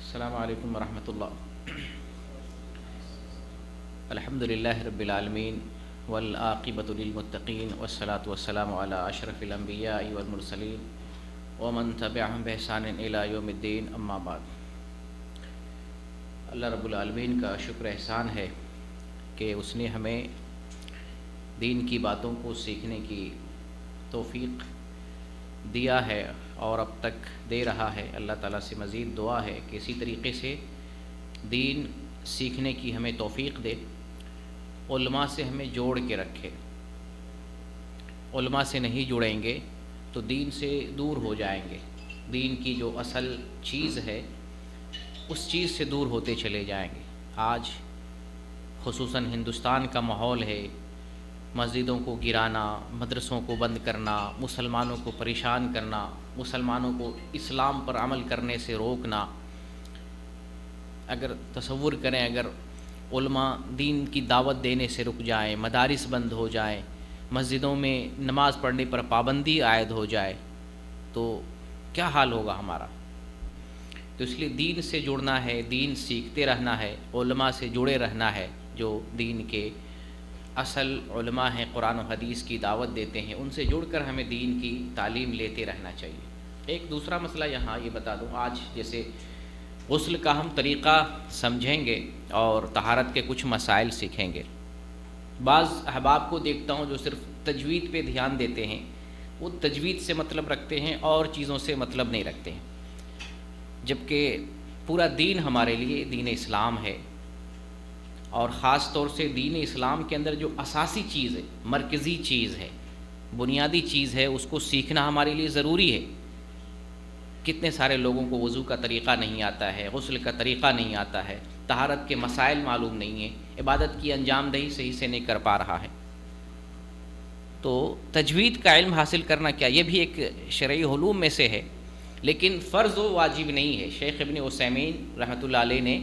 السلام علیکم ورحمۃ اللہ۔ الحمد للہ رب العالمین والعاقبۃ للمتقین والصلاۃ والسلام علی اشرف الانبیاء والمرسلین ومن تبعہم بإحسان الی یوم الدین، اما بعد۔ اللہ رب العالمین کا شکر احسان ہے کہ اس نے ہمیں دین کی باتوں کو سیکھنے کی توفیق دیا ہے اور اب تک دے رہا ہے۔ اللہ تعالیٰ سے مزید دعا ہے کہ اسی طریقے سے دین سیکھنے کی ہمیں توفیق دے، علماء سے ہمیں جوڑ کے رکھے۔ علماء سے نہیں جڑیں گے تو دین سے دور ہو جائیں گے، دین کی جو اصل چیز ہے اس چیز سے دور ہوتے چلے جائیں گے۔ آج خصوصاً ہندوستان کا ماحول ہے، مسجدوں کو گرانا، مدرسوں کو بند کرنا، مسلمانوں کو پریشان کرنا، مسلمانوں کو اسلام پر عمل کرنے سے روکنا۔ اگر تصور کریں، اگر علماء دین کی دعوت دینے سے رک جائیں، مدارس بند ہو جائیں، مسجدوں میں نماز پڑھنے پر پابندی عائد ہو جائے تو کیا حال ہوگا ہمارا؟ تو اس لیے دین سے جڑنا ہے، دین سیکھتے رہنا ہے، علماء سے جڑے رہنا ہے، جو دین کے اصل علماء ہیں، قرآن و حدیث کی دعوت دیتے ہیں، ان سے جڑ کر ہمیں دین کی تعلیم لیتے رہنا چاہیے۔ ایک دوسرا مسئلہ یہاں یہ بتا دوں، آج جیسے غسل کا ہم طریقہ سمجھیں گے اور طہارت کے کچھ مسائل سیکھیں گے۔ بعض احباب کو دیکھتا ہوں جو صرف تجوید پہ دھیان دیتے ہیں، وہ تجوید سے مطلب رکھتے ہیں اور چیزوں سے مطلب نہیں رکھتے ہیں، جبکہ پورا دین ہمارے لیے دین اسلام ہے، اور خاص طور سے دین اسلام کے اندر جو اساسی چیز ہے، مرکزی چیز ہے، بنیادی چیز ہے، اس کو سیکھنا ہمارے لیے ضروری ہے۔ کتنے سارے لوگوں کو وضو کا طریقہ نہیں آتا ہے، غسل کا طریقہ نہیں آتا ہے، طہارت کے مسائل معلوم نہیں ہیں، عبادت کی انجام دہی صحیح سے نہیں کر پا رہا ہے۔ تو تجوید کا علم حاصل کرنا کیا، یہ بھی ایک شرعی علوم میں سے ہے، لیکن فرض و واجب نہیں ہے۔ شیخ ابن عثیمین رحمۃ اللہ علیہ نے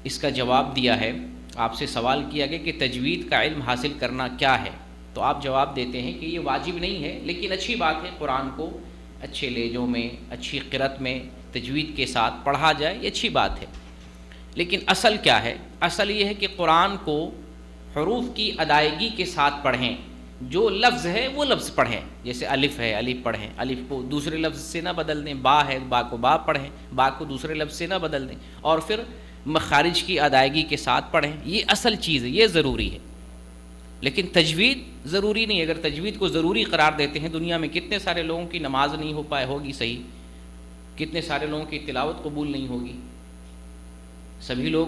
اس کا جواب دیا ہے، آپ سے سوال کیا گیا کہ تجوید کا علم حاصل کرنا کیا ہے، تو آپ جواب دیتے ہیں کہ یہ واجب نہیں ہے، لیکن اچھی بات ہے، قرآن کو اچھے لہجوں میں، اچھی قرأت میں تجوید کے ساتھ پڑھا جائے، یہ اچھی بات ہے۔ لیکن اصل کیا ہے؟ اصل یہ ہے کہ قرآن کو حروف کی ادائیگی کے ساتھ پڑھیں، جو لفظ ہے وہ لفظ پڑھیں، جیسے الف ہے الف پڑھیں، الف کو دوسرے لفظ سے نہ بدل دیں، با ہے با کو با پڑھیں، با کو دوسرے لفظ سے نہ بدل دیں، اور پھر مخارج کی ادائیگی کے ساتھ پڑھیں۔ یہ اصل چیز ہے، یہ ضروری ہے، لیکن تجوید ضروری نہیں۔ اگر تجوید کو ضروری قرار دیتے ہیں، دنیا میں کتنے سارے لوگوں کی نماز نہیں ہو پائے ہوگی صحیح، کتنے سارے لوگوں کی تلاوت قبول نہیں ہوگی، سبھی لوگ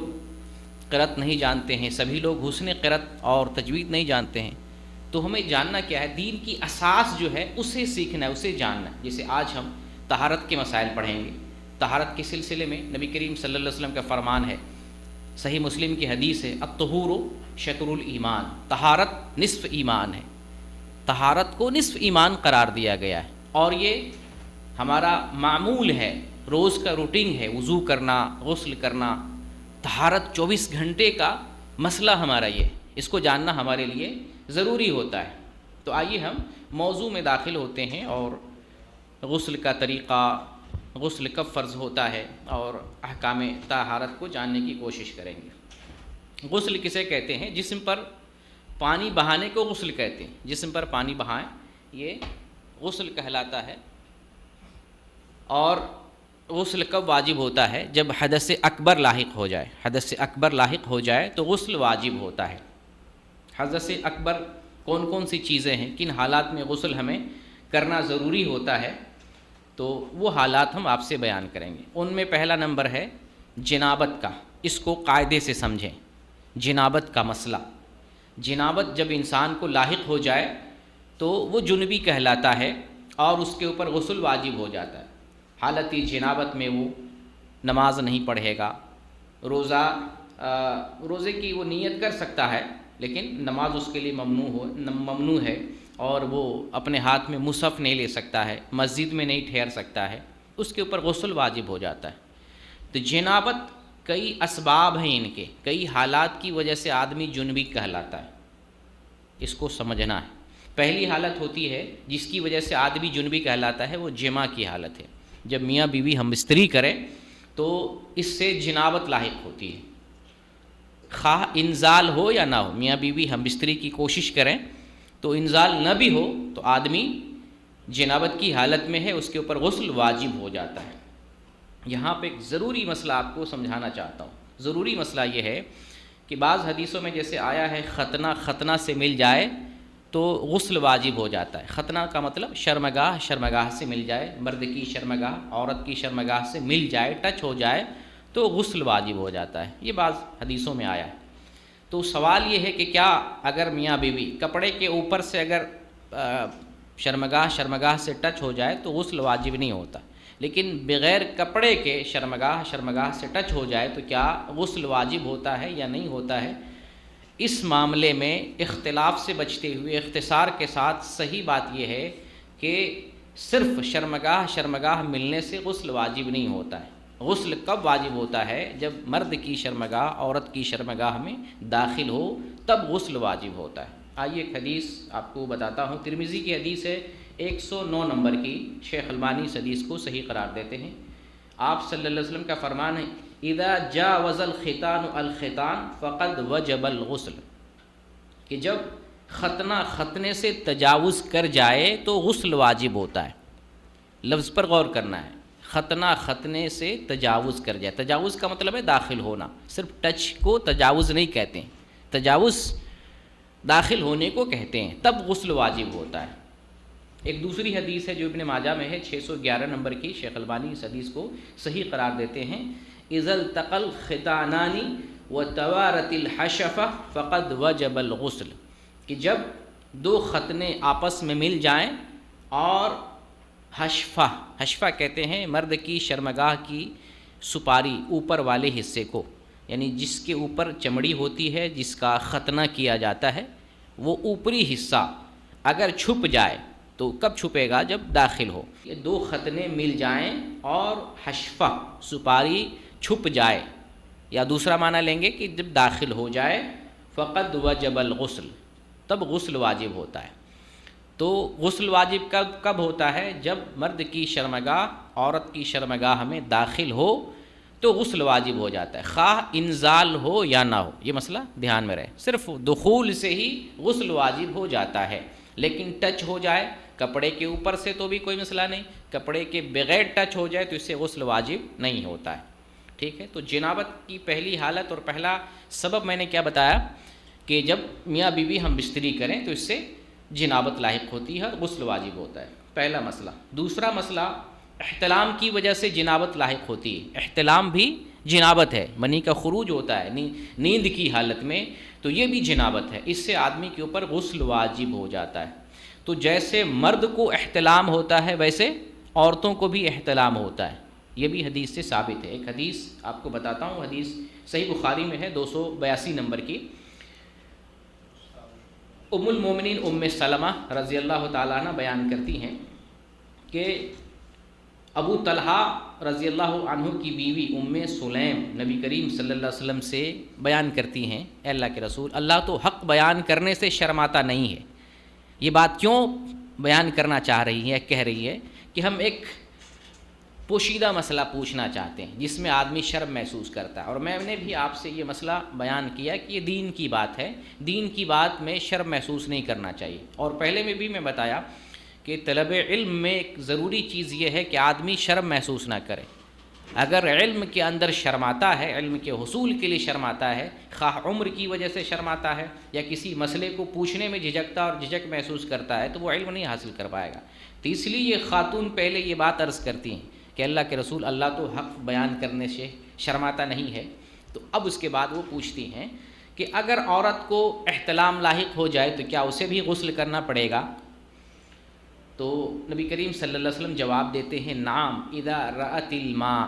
قرأت نہیں جانتے ہیں، سبھی لوگ حسن قرأت اور تجوید نہیں جانتے ہیں۔ تو ہمیں جاننا کیا ہے؟ دین کی اساس جو ہے اسے سیکھنا ہے، اسے جاننا ہے۔ جیسے آج ہم طہارت کے مسائل پڑھیں گے، طہارت کے سلسلے میں نبی کریم صلی اللہ علیہ وسلم کا فرمان ہے، صحیح مسلم کی حدیث ہے، الطہور شطر الایمان، طہارت نصف ایمان ہے۔ طہارت کو نصف ایمان قرار دیا گیا ہے، اور یہ ہمارا معمول ہے، روز کا روٹین ہے، وضو کرنا، غسل کرنا، طہارت 24 گھنٹے کا مسئلہ ہمارا یہ، اس کو جاننا ہمارے لیے ضروری ہوتا ہے۔ تو آئیے ہم موضوع میں داخل ہوتے ہیں اور غسل کا طریقہ، غسل کب فرض ہوتا ہے، اور احکام طہارت کو جاننے کی کوشش کریں گے۔ غسل کسے کہتے ہیں؟ جسم پر پانی بہانے کو غسل کہتے ہیں، جسم پر پانی بہائیں یہ غسل کہلاتا ہے۔ اور غسل کب واجب ہوتا ہے؟ جب حدث اکبر لاحق ہو جائے، حدث اکبر لاحق ہو جائے تو غسل واجب ہوتا ہے۔ حدث اکبر کون کون سی چیزیں ہیں، کن حالات میں غسل ہمیں کرنا ضروری ہوتا ہے، تو وہ حالات ہم آپ سے بیان کریں گے۔ ان میں پہلا نمبر ہے جنابت کا، اس کو قاعدے سے سمجھیں۔ جنابت کا مسئلہ، جنابت جب انسان کو لاحق ہو جائے تو وہ جنبی کہلاتا ہے، اور اس کے اوپر غسل واجب ہو جاتا ہے۔ حالت جنابت میں وہ نماز نہیں پڑھے گا، روزے کی وہ نیت کر سکتا ہے، لیکن نماز اس کے لیے ممنوع ہے، اور وہ اپنے ہاتھ میں مصحف نہیں لے سکتا ہے، مسجد میں نہیں ٹھہر سکتا ہے، اس کے اوپر غسل واجب ہو جاتا ہے۔ تو جنابت کئی اسباب ہیں، ان کے کئی حالات کی وجہ سے آدمی جنبی کہلاتا ہے، اس کو سمجھنا ہے۔ پہلی حالت ہوتی ہے جس کی وجہ سے آدمی جنبی کہلاتا ہے، وہ جمع کی حالت ہے۔ جب میاں بیوی ہم بستری کریں تو اس سے جنابت لاحق ہوتی ہے، خواہ انزال ہو یا نہ ہو، میاں بیوی ہم بستری کی کوشش کریں تو انزال نہ بھی ہو تو آدمی جنابت کی حالت میں ہے، اس کے اوپر غسل واجب ہو جاتا ہے۔ یہاں پہ ایک ضروری مسئلہ آپ کو سمجھانا چاہتا ہوں۔ ضروری مسئلہ یہ ہے کہ بعض حدیثوں میں جیسے آیا ہے ختنہ سے مل جائے تو غسل واجب ہو جاتا ہے۔ ختنہ کا مطلب شرمگاہ سے مل جائے، مرد کی شرمگاہ عورت کی شرمگاہ سے مل جائے، ٹچ ہو جائے تو غسل واجب ہو جاتا ہے، یہ بعض حدیثوں میں آیا ہے۔ تو سوال یہ ہے کہ کیا اگر میاں بیوی کپڑے کے اوپر سے اگر شرمگاہ سے ٹچ ہو جائے تو غسل واجب نہیں ہوتا، لیکن بغیر کپڑے کے شرمگاہ سے ٹچ ہو جائے تو کیا غسل واجب ہوتا ہے یا نہیں ہوتا ہے؟ اس معاملے میں اختلاف سے بچتے ہوئے اختصار کے ساتھ صحیح بات یہ ہے کہ صرف شرمگاہ ملنے سے غسل واجب نہیں ہوتا ہے۔ غسل کب واجب ہوتا ہے؟ جب مرد کی شرمگاہ عورت کی شرمگاہ میں داخل ہو تب غسل واجب ہوتا ہے۔ آئیے ایک حدیث آپ کو بتاتا ہوں، ترمذی کی حدیث ہے 109 نمبر کی، شیخ البانی اس حدیث کو صحیح قرار دیتے ہیں۔ آپ صلی اللہ علیہ وسلم کا فرمان ہے اذا جاوز الختان الختان فقد وجب الغسل، کہ جب ختنے سے تجاوز کر جائے تو غسل واجب ہوتا ہے۔ لفظ پر غور کرنا ہے، ختنے سے تجاوز کر جائے، تجاوز کا مطلب ہے داخل ہونا، صرف ٹچ کو تجاوز نہیں کہتے ہیں، تجاوز داخل ہونے کو کہتے ہیں، تب غسل واجب ہوتا ہے۔ ایک دوسری حدیث ہے جو ابن ماجہ میں ہے 611 نمبر کی، شیخ البانی اس حدیث کو صحیح قرار دیتے ہیں اذا التقى الختانان وتوارت الحشفة فقد وجب الغسل، کہ جب دو ختنے آپس میں مل جائیں اور حشفہ کہتے ہیں مرد کی شرمگاہ کی سپاری اوپر والے حصے کو، یعنی جس کے اوپر چمڑی ہوتی ہے جس کا ختنہ کیا جاتا ہے، وہ اوپری حصہ اگر چھپ جائے تو کب چھپے گا؟ جب داخل ہو۔ یہ دو ختنے مل جائیں اور حشفہ سپاری چھپ جائے، یا دوسرا معنی لیں گے کہ جب داخل ہو جائے فقد وجب الغسل، تب غسل واجب ہوتا ہے۔ تو غسل واجب کب ہوتا ہے؟ جب مرد کی شرمگاہ عورت کی شرمگاہ میں داخل ہو تو غسل واجب ہو جاتا ہے، خواہ انزال ہو یا نہ ہو، یہ مسئلہ دھیان میں رہے، صرف دخول سے ہی غسل واجب ہو جاتا ہے، لیکن ٹچ ہو جائے کپڑے کے اوپر سے تو بھی کوئی مسئلہ نہیں، کپڑے کے بغیر ٹچ ہو جائے تو اس سے غسل واجب نہیں ہوتا ہے۔ ٹھیک ہے، تو جنابت کی پہلی حالت اور پہلا سبب میں نے کیا بتایا کہ جب میاں بیوی ہم بستری کریں تو اس سے جنابت لاحق ہوتی ہے اور غسل واجب ہوتا ہے، پہلا مسئلہ۔ دوسرا مسئلہ، احتلام کی وجہ سے جنابت لاحق ہوتی ہے، احتلام بھی جنابت ہے، منی کا خروج ہوتا ہے نیند کی حالت میں، تو یہ بھی جنابت ہے، اس سے آدمی کے اوپر غسل واجب ہو جاتا ہے۔ تو جیسے مرد کو احتلام ہوتا ہے ویسے عورتوں کو بھی احتلام ہوتا ہے، یہ بھی حدیث سے ثابت ہے۔ ایک حدیث آپ کو بتاتا ہوں، حدیث صحیح بخاری میں ہے 282 نمبر کی، ام المومنین ام سلمہ رضی اللہ تعالیٰ عنہ بیان کرتی ہیں کہ ابو طلحہ رضی اللہ عنہ کی بیوی ام سلیم نبی کریم صلی اللہ علیہ وسلم سے بیان کرتی ہیں، اے اللہ کے رسول، اللہ تو حق بیان کرنے سے شرماتا نہیں ہے۔ یہ بات کیوں بیان کرنا چاہ رہی ہے، کہہ رہی ہے کہ ہم ایک پوشیدہ مسئلہ پوچھنا چاہتے ہیں جس میں آدمی شرم محسوس کرتا ہے، اور میں نے بھی آپ سے یہ مسئلہ بیان کیا کہ یہ دین کی بات ہے، دین کی بات میں شرم محسوس نہیں کرنا چاہیے۔ اور پہلے میں بھی میں بتایا کہ طلب علم میں ایک ضروری چیز یہ ہے کہ آدمی شرم محسوس نہ کرے۔ اگر علم کے اندر شرماتا ہے، علم کے حصول کے لیے شرماتا ہے، خواہ عمر کی وجہ سے شرماتا ہے یا کسی مسئلے کو پوچھنے میں جھجکتا اور جھجک محسوس کرتا ہے، تو وہ علم نہیں حاصل کر پائے گا۔ تو اس لیے یہ خاتون پہلے یہ بات عرض کرتی ہیں کہ اللہ کے رسول، اللہ تو حق بیان کرنے سے شرماتا نہیں ہے۔ تو اب اس کے بعد وہ پوچھتی ہیں کہ اگر عورت کو احتلام لاحق ہو جائے تو کیا اسے بھی غسل کرنا پڑے گا؟ تو نبی کریم صلی اللہ علیہ وسلم جواب دیتے ہیں، نعم اذا رأت الماء،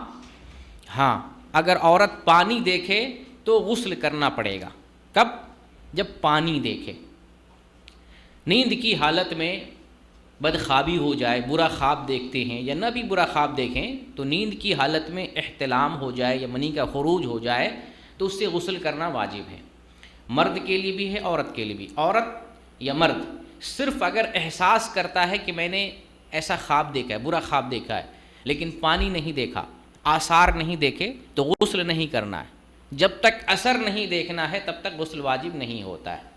ہاں اگر عورت پانی دیکھے تو غسل کرنا پڑے گا۔ کب؟ جب پانی دیکھے۔ نیند کی حالت میں بدخوابی ہو جائے، برا خواب دیکھتے ہیں یا نہ بھی برا خواب دیکھیں، تو نیند کی حالت میں احتلام ہو جائے یا منی کا خروج ہو جائے تو اس سے غسل کرنا واجب ہے، مرد کے لیے بھی ہے عورت کے لیے بھی۔ عورت یا مرد صرف اگر احساس کرتا ہے کہ میں نے ایسا خواب دیکھا ہے، برا خواب دیکھا ہے، لیکن پانی نہیں دیکھا، آثار نہیں دیکھے تو غسل نہیں کرنا ہے، جب تک اثر نہیں دیکھنا ہے تب تک غسل واجب نہیں ہوتا ہے۔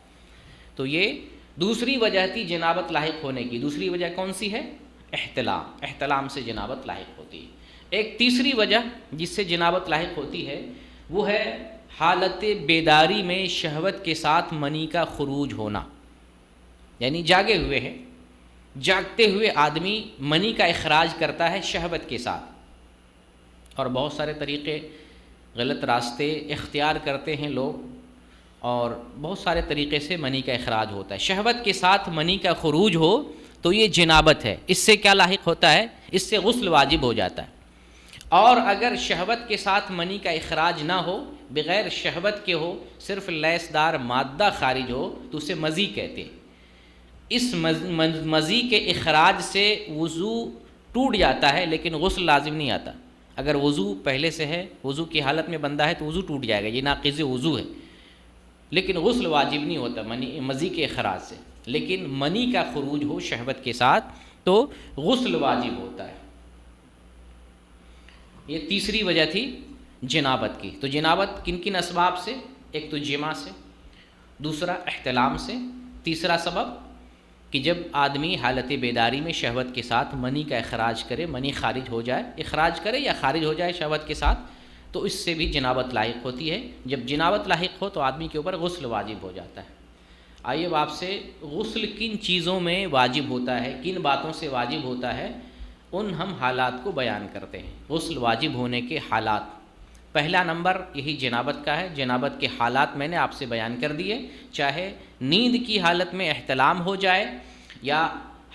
تو یہ دوسری وجہ تھی جنابت لاحق ہونے کی۔ دوسری وجہ کون سی ہے؟ احتلام، احتلام سے جنابت لاحق ہوتی ہے۔ ایک تیسری وجہ جس سے جنابت لاحق ہوتی ہے وہ ہے حالت بیداری میں شہوت کے ساتھ منی کا خروج ہونا، یعنی جاگے ہوئے ہیں، جاگتے ہوئے آدمی منی کا اخراج کرتا ہے شہوت کے ساتھ، اور بہت سارے طریقے غلط راستے اختیار کرتے ہیں لوگ، اور بہت سارے طریقے سے منی کا اخراج ہوتا ہے۔ شہوت کے ساتھ منی کا خروج ہو تو یہ جنابت ہے۔ اس سے کیا لاحق ہوتا ہے؟ اس سے غسل واجب ہو جاتا ہے۔ اور اگر شہوت کے ساتھ منی کا اخراج نہ ہو، بغیر شہوت کے ہو، صرف لیسدار مادہ خارج ہو، تو اسے مزی کہتے ہیں۔ اس مزی کے اخراج سے وضو ٹوٹ جاتا ہے لیکن غسل لازم نہیں آتا۔ اگر وضو پہلے سے ہے، وضو کی حالت میں بندہ ہے تو وضو ٹوٹ جائے گا، یہ ناقض وضو ہے، لیکن غسل واجب نہیں ہوتا مزی کے اخراج سے۔ لیکن منی کا خروج ہو شہوت کے ساتھ تو غسل واجب ہوتا ہے۔ یہ تیسری وجہ تھی جنابت کی۔ تو جنابت کن کن اسباب سے؟ ایک تو جماع سے، دوسرا احتلام سے، تیسرا سبب کہ جب آدمی حالت بیداری میں شہوت کے ساتھ منی کا اخراج کرے، منی خارج ہو جائے، اخراج کرے یا خارج ہو جائے شہوت کے ساتھ، تو اس سے بھی جنابت لاحق ہوتی ہے۔ جب جنابت لاحق ہو تو آدمی کے اوپر غسل واجب ہو جاتا ہے۔ آئیے اب آپ سے غسل کن چیزوں میں واجب ہوتا ہے، کن باتوں سے واجب ہوتا ہے، ان ہم حالات کو بیان کرتے ہیں، غسل واجب ہونے کے حالات۔ پہلا نمبر یہی جنابت کا ہے۔ جنابت کے حالات میں نے آپ سے بیان کر دیے، چاہے نیند کی حالت میں احتلام ہو جائے یا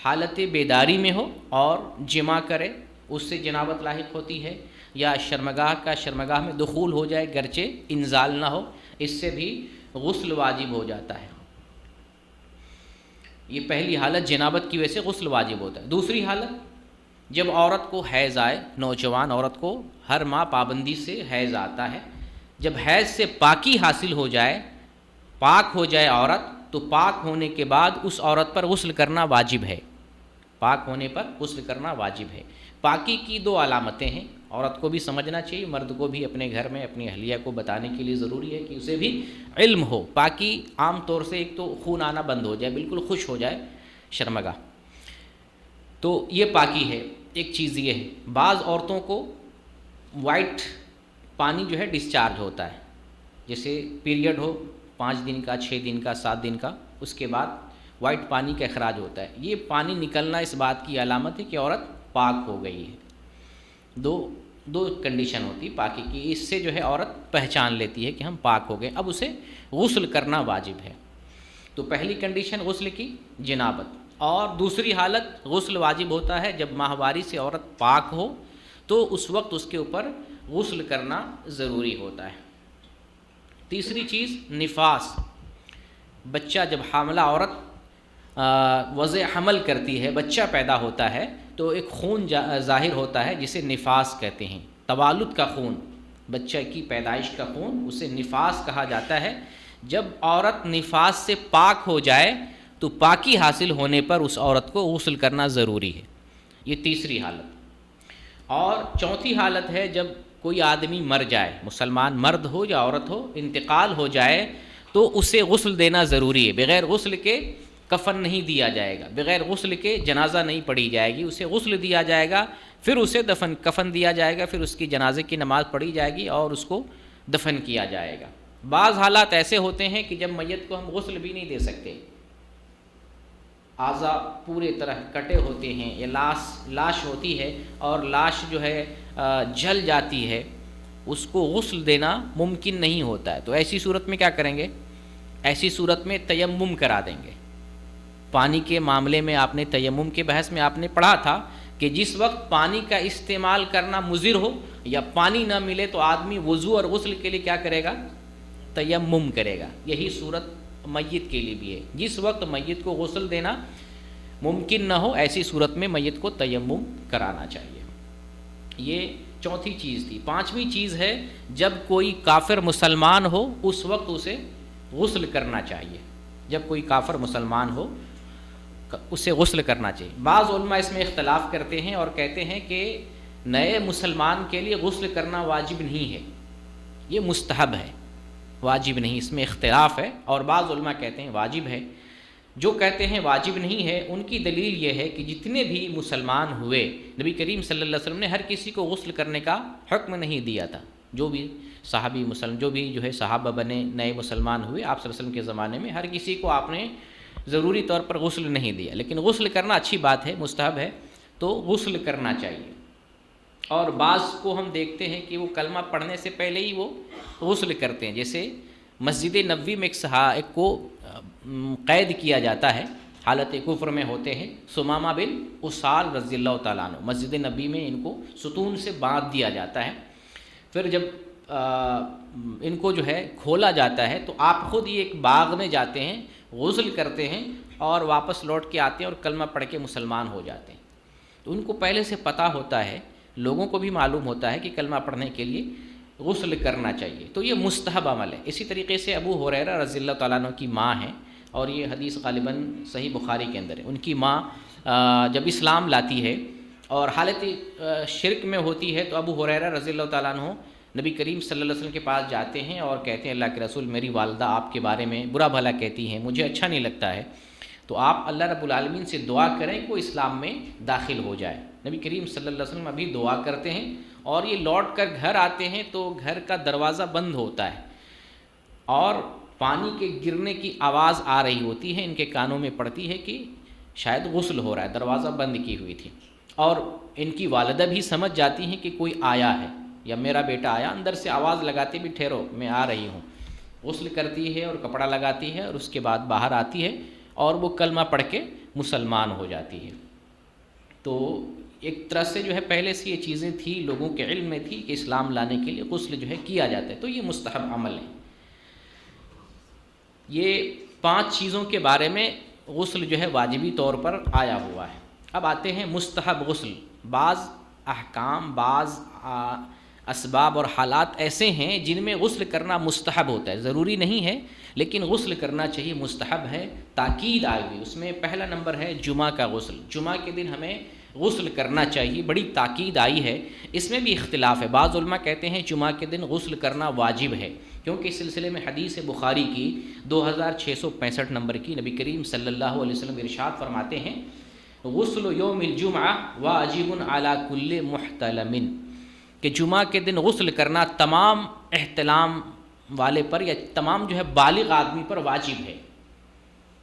حالت بیداری میں ہو اور جماع کرے، اس سے جنابت لاحق ہوتی ہے، یا شرمگاہ میں دخول ہو جائے گرچہ انزال نہ ہو، اس سے بھی غسل واجب ہو جاتا ہے۔ یہ پہلی حالت جنابت کی وجہ سے غسل واجب ہوتا ہے۔ دوسری حالت جب عورت کو حیض آئے، نوجوان عورت کو ہر ماہ پابندی سے حیض آتا ہے، جب حیض سے پاکی حاصل ہو جائے، پاک ہو جائے عورت، تو پاک ہونے کے بعد اس عورت پر غسل کرنا واجب ہے۔ پاک ہونے پر غسل کرنا واجب ہے۔ پاکی کی دو علامتیں ہیں، عورت کو بھی سمجھنا چاہیے، مرد کو بھی اپنے گھر میں اپنی اہلیہ کو بتانے کے لیے ضروری ہے کہ اسے بھی علم ہو۔ پاکی عام طور سے ایک تو خون آنا بند ہو جائے، بالکل خشک ہو جائے شرمگاہ، تو یہ پاکی ہے۔ ایک چیز یہ ہے، بعض عورتوں کو وائٹ پانی جو ہے ڈسچارج ہوتا ہے، جیسے پیریڈ ہو 5 دن کا، 6 دن کا، 7 دن کا، اس کے بعد وائٹ پانی کا اخراج ہوتا ہے۔ یہ پانی نکلنا اس بات کی علامت ہے کہ عورت پاک ہو گئی ہے۔ دو کنڈیشن ہوتی پاکی کی، اس سے جو ہے عورت پہچان لیتی ہے کہ ہم پاک ہو گئے، اب اسے غسل کرنا واجب ہے۔ تو پہلی کنڈیشن غسل کی جنابت، اور دوسری حالت غسل واجب ہوتا ہے جب ماہواری سے عورت پاک ہو، تو اس وقت اس کے اوپر غسل کرنا ضروری ہوتا ہے۔ تیسری چیز نفاس، بچہ جب حاملہ عورت وضع حمل کرتی ہے، بچہ پیدا ہوتا ہے، تو ایک خون ظاہر ہوتا ہے جسے نفاس کہتے ہیں، توالد کا خون، بچہ کی پیدائش کا خون، اسے نفاس کہا جاتا ہے۔ جب عورت نفاس سے پاک ہو جائے تو پاکی حاصل ہونے پر اس عورت کو غسل کرنا ضروری ہے۔ یہ تیسری حالت۔ اور چوتھی حالت ہے جب کوئی آدمی مر جائے، مسلمان مرد ہو یا عورت ہو، انتقال ہو جائے تو اسے غسل دینا ضروری ہے۔ بغیر غسل کے کفن نہیں دیا جائے گا، بغیر غسل کے جنازہ نہیں پڑھی جائے گی، اسے غسل دیا جائے گا، پھر اسے کفن دیا جائے گا، پھر اس کی جنازے کی نماز پڑھی جائے گی اور اس کو دفن کیا جائے گا۔ بعض حالات ایسے ہوتے ہیں کہ جب میت کو ہم غسل بھی نہیں دے سکتے، اعضاء پورے طرح کٹے ہوتے ہیں، یا لاش ہوتی ہے اور لاش جو ہے جل جاتی ہے، اس کو غسل دینا ممکن نہیں ہوتا ہے، تو ایسی صورت میں کیا کریں گے؟ ایسی صورت میں تیمم کرا دیں گے۔ پانی کے معاملے میں آپ نے تیمم کے بحث میں آپ نے پڑھا تھا کہ جس وقت پانی کا استعمال کرنا مضر ہو یا پانی نہ ملے تو آدمی وضو اور غسل کے لیے کیا کرے گا؟ تیمم کرے گا۔ یہی صورت میت کے لیے بھی ہے، جس وقت میت کو غسل دینا ممکن نہ ہو، ایسی صورت میں میت کو تیمم کرانا چاہیے۔ یہ چوتھی چیز تھی۔ پانچویں چیز ہے جب کوئی کافر مسلمان ہو اس وقت اسے غسل کرنا چاہیے۔ جب کوئی کافر مسلمان ہو اسے غسل کرنا چاہیے۔ بعض علماء اس میں اختلاف کرتے ہیں اور کہتے ہیں کہ نئے مسلمان کے لیے غسل کرنا واجب نہیں ہے، یہ مستحب ہے، واجب نہیں، اس میں اختلاف ہے، اور بعض علماء کہتے ہیں واجب ہے۔ جو کہتے ہیں واجب نہیں ہے ان کی دلیل یہ ہے کہ جتنے بھی مسلمان ہوئے، نبی کریم صلی اللہ علیہ وسلم نے ہر کسی کو غسل کرنے کا حکم نہیں دیا تھا۔ جو بھی صحابی جو بھی جو ہے صحابہ بنے، نئے مسلمان ہوئے آپ صلی اللہ علیہ وسلم کے زمانے میں، ہر کسی کو آپ نے ضروری طور پر غسل نہیں دیا، لیکن غسل کرنا اچھی بات ہے، مستحب ہے، تو غسل کرنا چاہیے۔ اور بعض کو ہم دیکھتے ہیں کہ وہ کلمہ پڑھنے سے پہلے ہی وہ غسل کرتے ہیں، جیسے مسجد نبوی میں ایک کو قید کیا جاتا ہے، حالت کفر میں ہوتے ہیں، ثمامہ بن اسال رضی اللہ تعالیٰ عنہ، مسجد نبی میں ان کو ستون سے باندھ دیا جاتا ہے۔ پھر جب ان کو جو ہے کھولا جاتا ہے تو آپ خود ہی ایک باغ میں جاتے ہیں، غسل کرتے ہیں اور واپس لوٹ کے آتے ہیں اور کلمہ پڑھ کے مسلمان ہو جاتے ہیں۔ تو ان کو پہلے سے پتہ ہوتا ہے، لوگوں کو بھی معلوم ہوتا ہے کہ کلمہ پڑھنے کے لیے غسل کرنا چاہیے، تو یہ مستحب عمل ہے۔ اسی طریقے سے ابو ہریرہ رضی اللہ تعالیٰ عنہ کی ماں ہیں، اور یہ حدیث غالباً صحیح بخاری کے اندر ہے، ان کی ماں جب اسلام لاتی ہے اور حالت شرک میں ہوتی ہے تو ابو ہریرہ رضی اللہ تعالیٰ عنہ نبی کریم صلی اللہ علیہ وسلم کے پاس جاتے ہیں اور کہتے ہیں اللہ کے رسول میری والدہ آپ کے بارے میں برا بھلا کہتی ہیں، مجھے اچھا نہیں لگتا ہے، تو آپ اللہ رب العالمین سے دعا کریں کہ وہ اسلام میں داخل ہو جائے۔ نبی کریم صلی اللہ علیہ وسلم ابھی دعا کرتے ہیں اور یہ لوٹ کر گھر آتے ہیں تو گھر کا دروازہ بند ہوتا ہے اور پانی کے گرنے کی آواز آ رہی ہوتی ہے، ان کے کانوں میں پڑتی ہے کہ شاید غسل ہو رہا ہے، دروازہ بند کی ہوئی تھی، اور ان کی والدہ بھی سمجھ جاتی ہیں کہ کوئی آیا ہے یا میرا بیٹا آیا، اندر سے آواز لگاتے بھی ٹھہرو میں آ رہی ہوں، غسل کرتی ہے اور کپڑا لگاتی ہے اور اس کے بعد باہر آتی ہے اور وہ کلمہ پڑھ کے مسلمان ہو جاتی ہے۔ تو ایک طرح سے جو ہے پہلے سے یہ چیزیں تھی، لوگوں کے علم میں تھی کہ اسلام لانے کے لیے غسل جو ہے کیا جاتا ہے، تو یہ مستحب عمل ہے۔ یہ 5 چیزوں کے بارے میں غسل جو ہے واجبی طور پر آیا ہوا ہے۔ اب آتے ہیں مستحب غسل۔ بعض احکام، بعض اسباب اور حالات ایسے ہیں جن میں غسل کرنا مستحب ہوتا ہے، ضروری نہیں ہے لیکن غسل کرنا چاہیے، مستحب ہے، تاکید آئی ہوئی۔ اس میں پہلا نمبر ہے جمعہ کا غسل۔ جمعہ کے دن ہمیں غسل کرنا چاہیے، بڑی تاکید آئی ہے۔ اس میں بھی اختلاف ہے، بعض علماء کہتے ہیں جمعہ کے دن غسل کرنا واجب ہے، کیونکہ اس سلسلے میں حدیث بخاری کی 2665 نمبر کی نبی کریم صلی اللہ علیہ وسلم ارشاد فرماتے ہیں غسل یوم الجمعہ واجب علی کل محتلم، کہ جمعہ کے دن غسل کرنا تمام احتلام والے پر یا تمام جو ہے بالغ آدمی پر واجب ہے،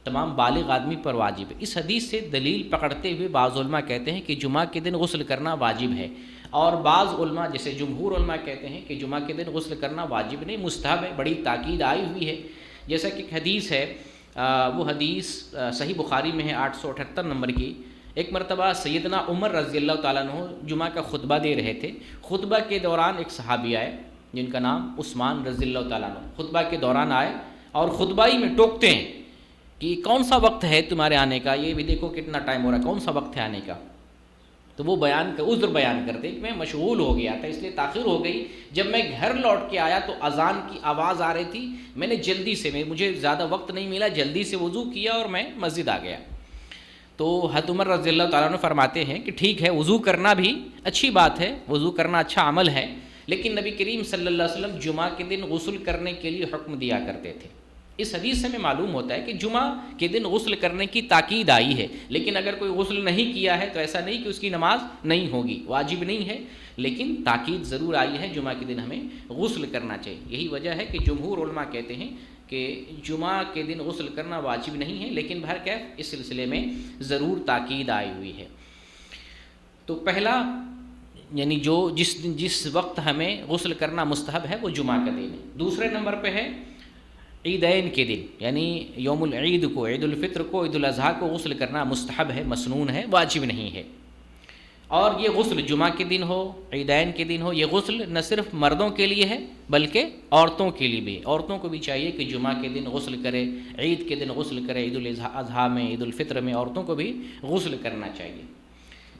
تمام بالغ آدمی پر واجب ہے۔ اس حدیث سے دلیل پکڑتے ہوئے بعض علماء کہتے ہیں کہ جمعہ کے دن غسل کرنا واجب ہے، اور بعض علماء جیسے جمہور علماء کہتے ہیں کہ جمعہ کے دن غسل کرنا واجب نہیں، مستحب ہے، بڑی تاکید آئی ہوئی ہے۔ جیسا کہ ایک حدیث ہے، وہ حدیث صحیح بخاری میں ہے 878 نمبر کی۔ ایک مرتبہ سیدنا عمر رضی اللہ تعالیٰ عنہ جمعہ کا خطبہ دے رہے تھے، خطبہ کے دوران ایک صحابی آئے جن کا نام عثمان رضی اللہ تعالیٰ عنہ، خطبہ کے دوران آئے اور خطبہ ہی میں ٹوکتے ہیں کہ کون سا وقت ہے تمہارے آنے کا، یہ بھی دیکھو کتنا ٹائم ہو رہا ہے، کون سا وقت ہے آنے کا۔ تو وہ عذر بیان کرتے کہ میں مشغول ہو گیا تھا اس لیے تاخیر ہو گئی، جب میں گھر لوٹ کے آیا تو اذان کی آواز آ رہی تھی، میں نے جلدی سے، مجھے زیادہ وقت نہیں ملا، جلدی سے وضو کیا اور میں مسجد آ گیا۔ تو حضرت عمر رضی اللہ تعالیٰ عنہ فرماتے ہیں کہ ٹھیک ہے، وضو کرنا بھی اچھی بات ہے، وضو کرنا اچھا عمل ہے، لیکن نبی کریم صلی اللہ علیہ وسلم جمعہ کے دن غسل کرنے کے لیے حکم دیا کرتے تھے۔ اس حدیث سے ہمیں معلوم ہوتا ہے کہ جمعہ کے دن غسل کرنے کی تاکید آئی ہے، لیکن اگر کوئی غسل نہیں کیا ہے تو ایسا نہیں کہ اس کی نماز نہیں ہوگی، واجب نہیں ہے، لیکن تاکید ضرور آئی ہے، جمعہ کے دن ہمیں غسل کرنا چاہیے۔ یہی وجہ ہے کہ جمہور علماء کہتے ہیں کہ جمعہ کے دن غسل کرنا واجب نہیں ہے، لیکن بہرکیف اس سلسلے میں ضرور تاکید آئی ہوئی ہے۔ تو پہلا یعنی جس وقت ہمیں غسل کرنا مستحب ہے وہ جمعہ کا دن ہے۔ دوسرے نمبر پہ ہے عیدین کے دن، یعنی یوم العید کو، عید الفطر کو، عید الاضحیٰ کو غسل کرنا مستحب ہے، مسنون ہے، واجب نہیں ہے۔ اور یہ غسل جمعہ کے دن ہو، عیدین کے دن ہو، یہ غسل نہ صرف مردوں کے لیے ہے بلکہ عورتوں کے لیے بھی، عورتوں کو بھی چاہیے کہ جمعہ کے دن غسل کرے، عید کے دن غسل کرے، عید الاضحیٰ میں، عید الفطر میں عورتوں کو بھی غسل کرنا چاہیے۔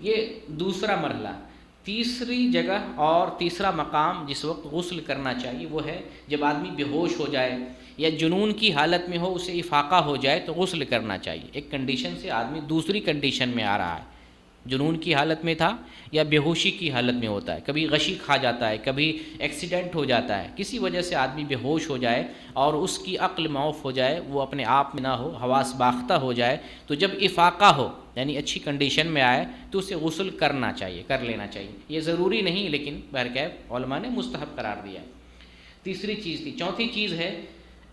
یہ دوسرا مرحلہ۔ تیسری جگہ اور تیسرا مقام جس وقت غسل کرنا چاہیے وہ ہے جب آدمی بے ہوش ہو جائے یا جنون کی حالت میں ہو، اسے افاقہ ہو جائے تو غسل کرنا چاہیے۔ ایک کنڈیشن سے آدمی دوسری کنڈیشن میں آ رہا ہے، جنون کی حالت میں تھا یا بے ہوشی کی حالت میں ہوتا ہے، کبھی غشی کھا جاتا ہے، کبھی ایکسیڈنٹ ہو جاتا ہے، کسی وجہ سے آدمی بے ہوش ہو جائے اور اس کی عقل معاف ہو جائے، وہ اپنے آپ میں نہ ہو، حواس باختہ ہو جائے، تو جب افاقہ ہو یعنی اچھی کنڈیشن میں آئے تو اسے غسل کرنا چاہیے، کر لینا چاہیے۔ یہ ضروری نہیں لیکن بہرکیف علماء نے مستحب قرار دیا ہے۔ تیسری چیز تھی۔ چوتھی چیز ہے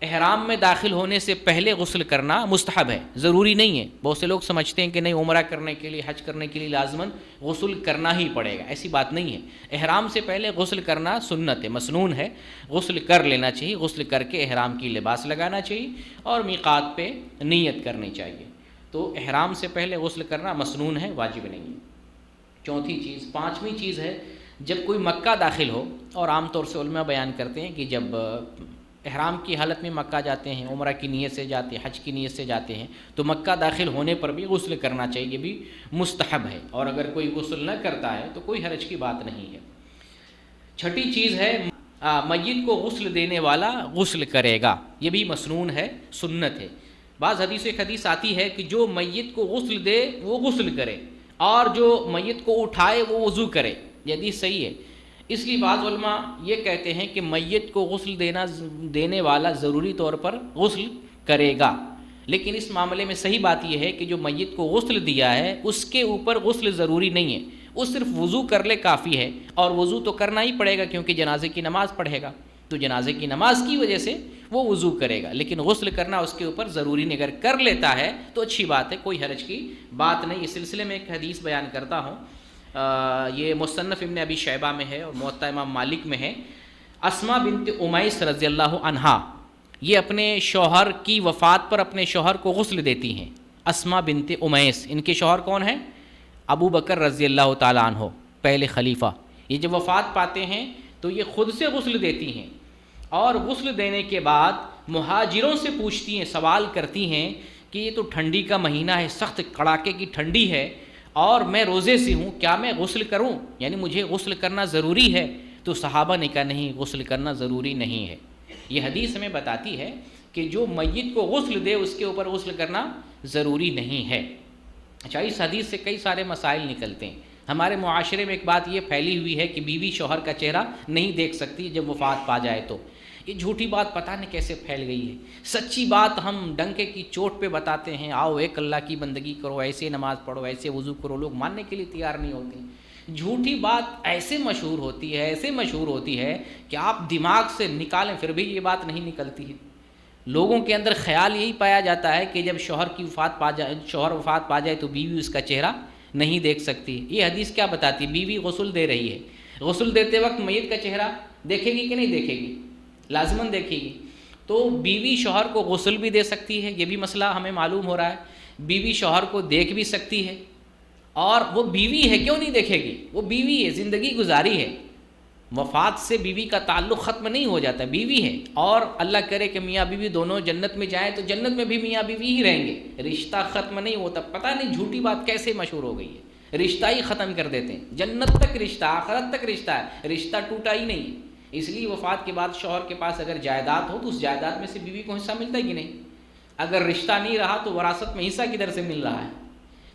احرام میں داخل ہونے سے پہلے غسل کرنا مستحب ہے، ضروری نہیں ہے۔ بہت سے لوگ سمجھتے ہیں کہ نہیں، عمرہ کرنے کے لیے، حج کرنے کے لیے لازماً غسل کرنا ہی پڑے گا، ایسی بات نہیں ہے۔ احرام سے پہلے غسل کرنا سنت ہے، مسنون ہے، غسل کر لینا چاہیے۔ غسل کر کے احرام کی لباس لگانا چاہیے اور میقات پہ نیت کرنی چاہیے۔ تو احرام سے پہلے غسل کرنا مسنون ہے، واجب نہیں ہے۔ چوتھی چیز۔ پانچویں چیز ہے جب کوئی مکہ داخل ہو، اور عام طور سے علماء بیان کرتے ہیں کہ جب احرام کی حالت میں مکہ جاتے ہیں، عمرہ کی نیت سے جاتے ہیں، حج کی نیت سے جاتے ہیں، تو مکہ داخل ہونے پر بھی غسل کرنا چاہیے، یہ بھی مستحب ہے، اور اگر کوئی غسل نہ کرتا ہے تو کوئی حرج کی بات نہیں ہے۔ چھٹی چیز ہے میت کو غسل دینے والا غسل کرے گا، یہ بھی مسنون ہے، سنت ہے۔ بعض حدیث آتی ہے کہ جو میت کو غسل دے وہ غسل کرے، اور جو میت کو اٹھائے وہ وضو کرے، یہ حدیث صحیح ہے۔ اس لیے بعض علماء یہ کہتے ہیں کہ میت کو غسل دینے والا ضروری طور پر غسل کرے گا، لیکن اس معاملے میں صحیح بات یہ ہے کہ جو میت کو غسل دیا ہے اس کے اوپر غسل ضروری نہیں ہے، وہ صرف وضو کر لے کافی ہے، اور وضو تو کرنا ہی پڑے گا کیونکہ جنازے کی نماز پڑھے گا، تو جنازے کی نماز کی وجہ سے وہ وضو کرے گا، لیکن غسل کرنا اس کے اوپر ضروری نہیں۔ اگر کر لیتا ہے تو اچھی بات ہے، کوئی حرج کی بات نہیں۔ اس سلسلے میں ایک حدیث بیان کرتا ہوں، یہ مصنف ابن ابی شیبہ میں ہے اور موطا امام مالک میں ہے۔ اسماء بنت امیس رضی اللہ عنہا، یہ اپنے شوہر کی وفات پر اپنے شوہر کو غسل دیتی ہیں۔ اسماء بنت امیس، ان کے شوہر کون ہیں؟ ابو بکر رضی اللہ تعالیٰ عنہ، پہلے خلیفہ۔ یہ جب وفات پاتے ہیں تو یہ خود سے غسل دیتی ہیں، اور غسل دینے کے بعد مہاجروں سے پوچھتی ہیں، سوال کرتی ہیں کہ یہ تو ٹھنڈی کا مہینہ ہے، سخت کڑاکے کی ٹھنڈی ہے، اور میں روزے سے ہوں، کیا میں غسل کروں؟ یعنی مجھے غسل کرنا ضروری ہے؟ تو صحابہ نے کہا نہیں، غسل کرنا ضروری نہیں ہے۔ یہ حدیث ہمیں بتاتی ہے کہ جو میت کو غسل دے اس کے اوپر غسل کرنا ضروری نہیں ہے۔ اچھا، اس حدیث سے کئی سارے مسائل نکلتے ہیں۔ ہمارے معاشرے میں ایک بات یہ پھیلی ہوئی ہے کہ بیوی شوہر کا چہرہ نہیں دیکھ سکتی جب وفات پا جائے تو۔ یہ جھوٹی بات پتہ نہیں کیسے پھیل گئی ہے۔ سچی بات ہم ڈنکے کی چوٹ پہ بتاتے ہیں، آؤ ایک اللہ کی بندگی کرو، ایسے نماز پڑھو، ایسے وضو کرو، لوگ ماننے کے لیے تیار نہیں ہوتے۔ جھوٹی بات ایسے مشہور ہوتی ہے کہ آپ دماغ سے نکالیں پھر بھی یہ بات نہیں نکلتی ہے۔ لوگوں کے اندر خیال یہی پایا جاتا ہے کہ جب شوہر وفات پا جائے تو بیوی اس کا چہرہ نہیں دیکھ سکتی۔ یہ حدیث کیا بتاتی ہے؟ بیوی غسل دے رہی ہے، غسل دیتے وقت میت کا چہرہ دیکھے گی کہ نہیں دیکھے گی؟ لازماً دیکھے گی۔ تو بیوی شوہر کو غسل بھی دے سکتی ہے، یہ بھی مسئلہ ہمیں معلوم ہو رہا ہے۔ بیوی شوہر کو دیکھ بھی سکتی ہے، اور وہ بیوی ہے، کیوں نہیں دیکھے گی؟ وہ بیوی ہے، زندگی گزاری ہے، وفات سے بیوی کا تعلق ختم نہیں ہو جاتا، بیوی ہے، اور اللہ کرے کہ میاں بیوی دونوں جنت میں جائیں تو جنت میں بھی میاں بیوی ہی رہیں گے، رشتہ ختم نہیں ہوتا۔ پتہ نہیں جھوٹی بات کیسے مشہور ہو گئی ہے، رشتہ ہی ختم کر دیتے ہیں، جنت تک رشتہ، آخرت تک رشتہ ہے، رشتہ ٹوٹا ہی نہیں ہے۔ اس لیے وفات کے بعد شوہر کے پاس اگر جائیداد ہو تو اس جائیداد میں سے بیوی کو حصہ ملتا ہے کہ نہیں؟ اگر رشتہ نہیں رہا تو وراثت میں حصہ کدھر سے مل رہا ہے؟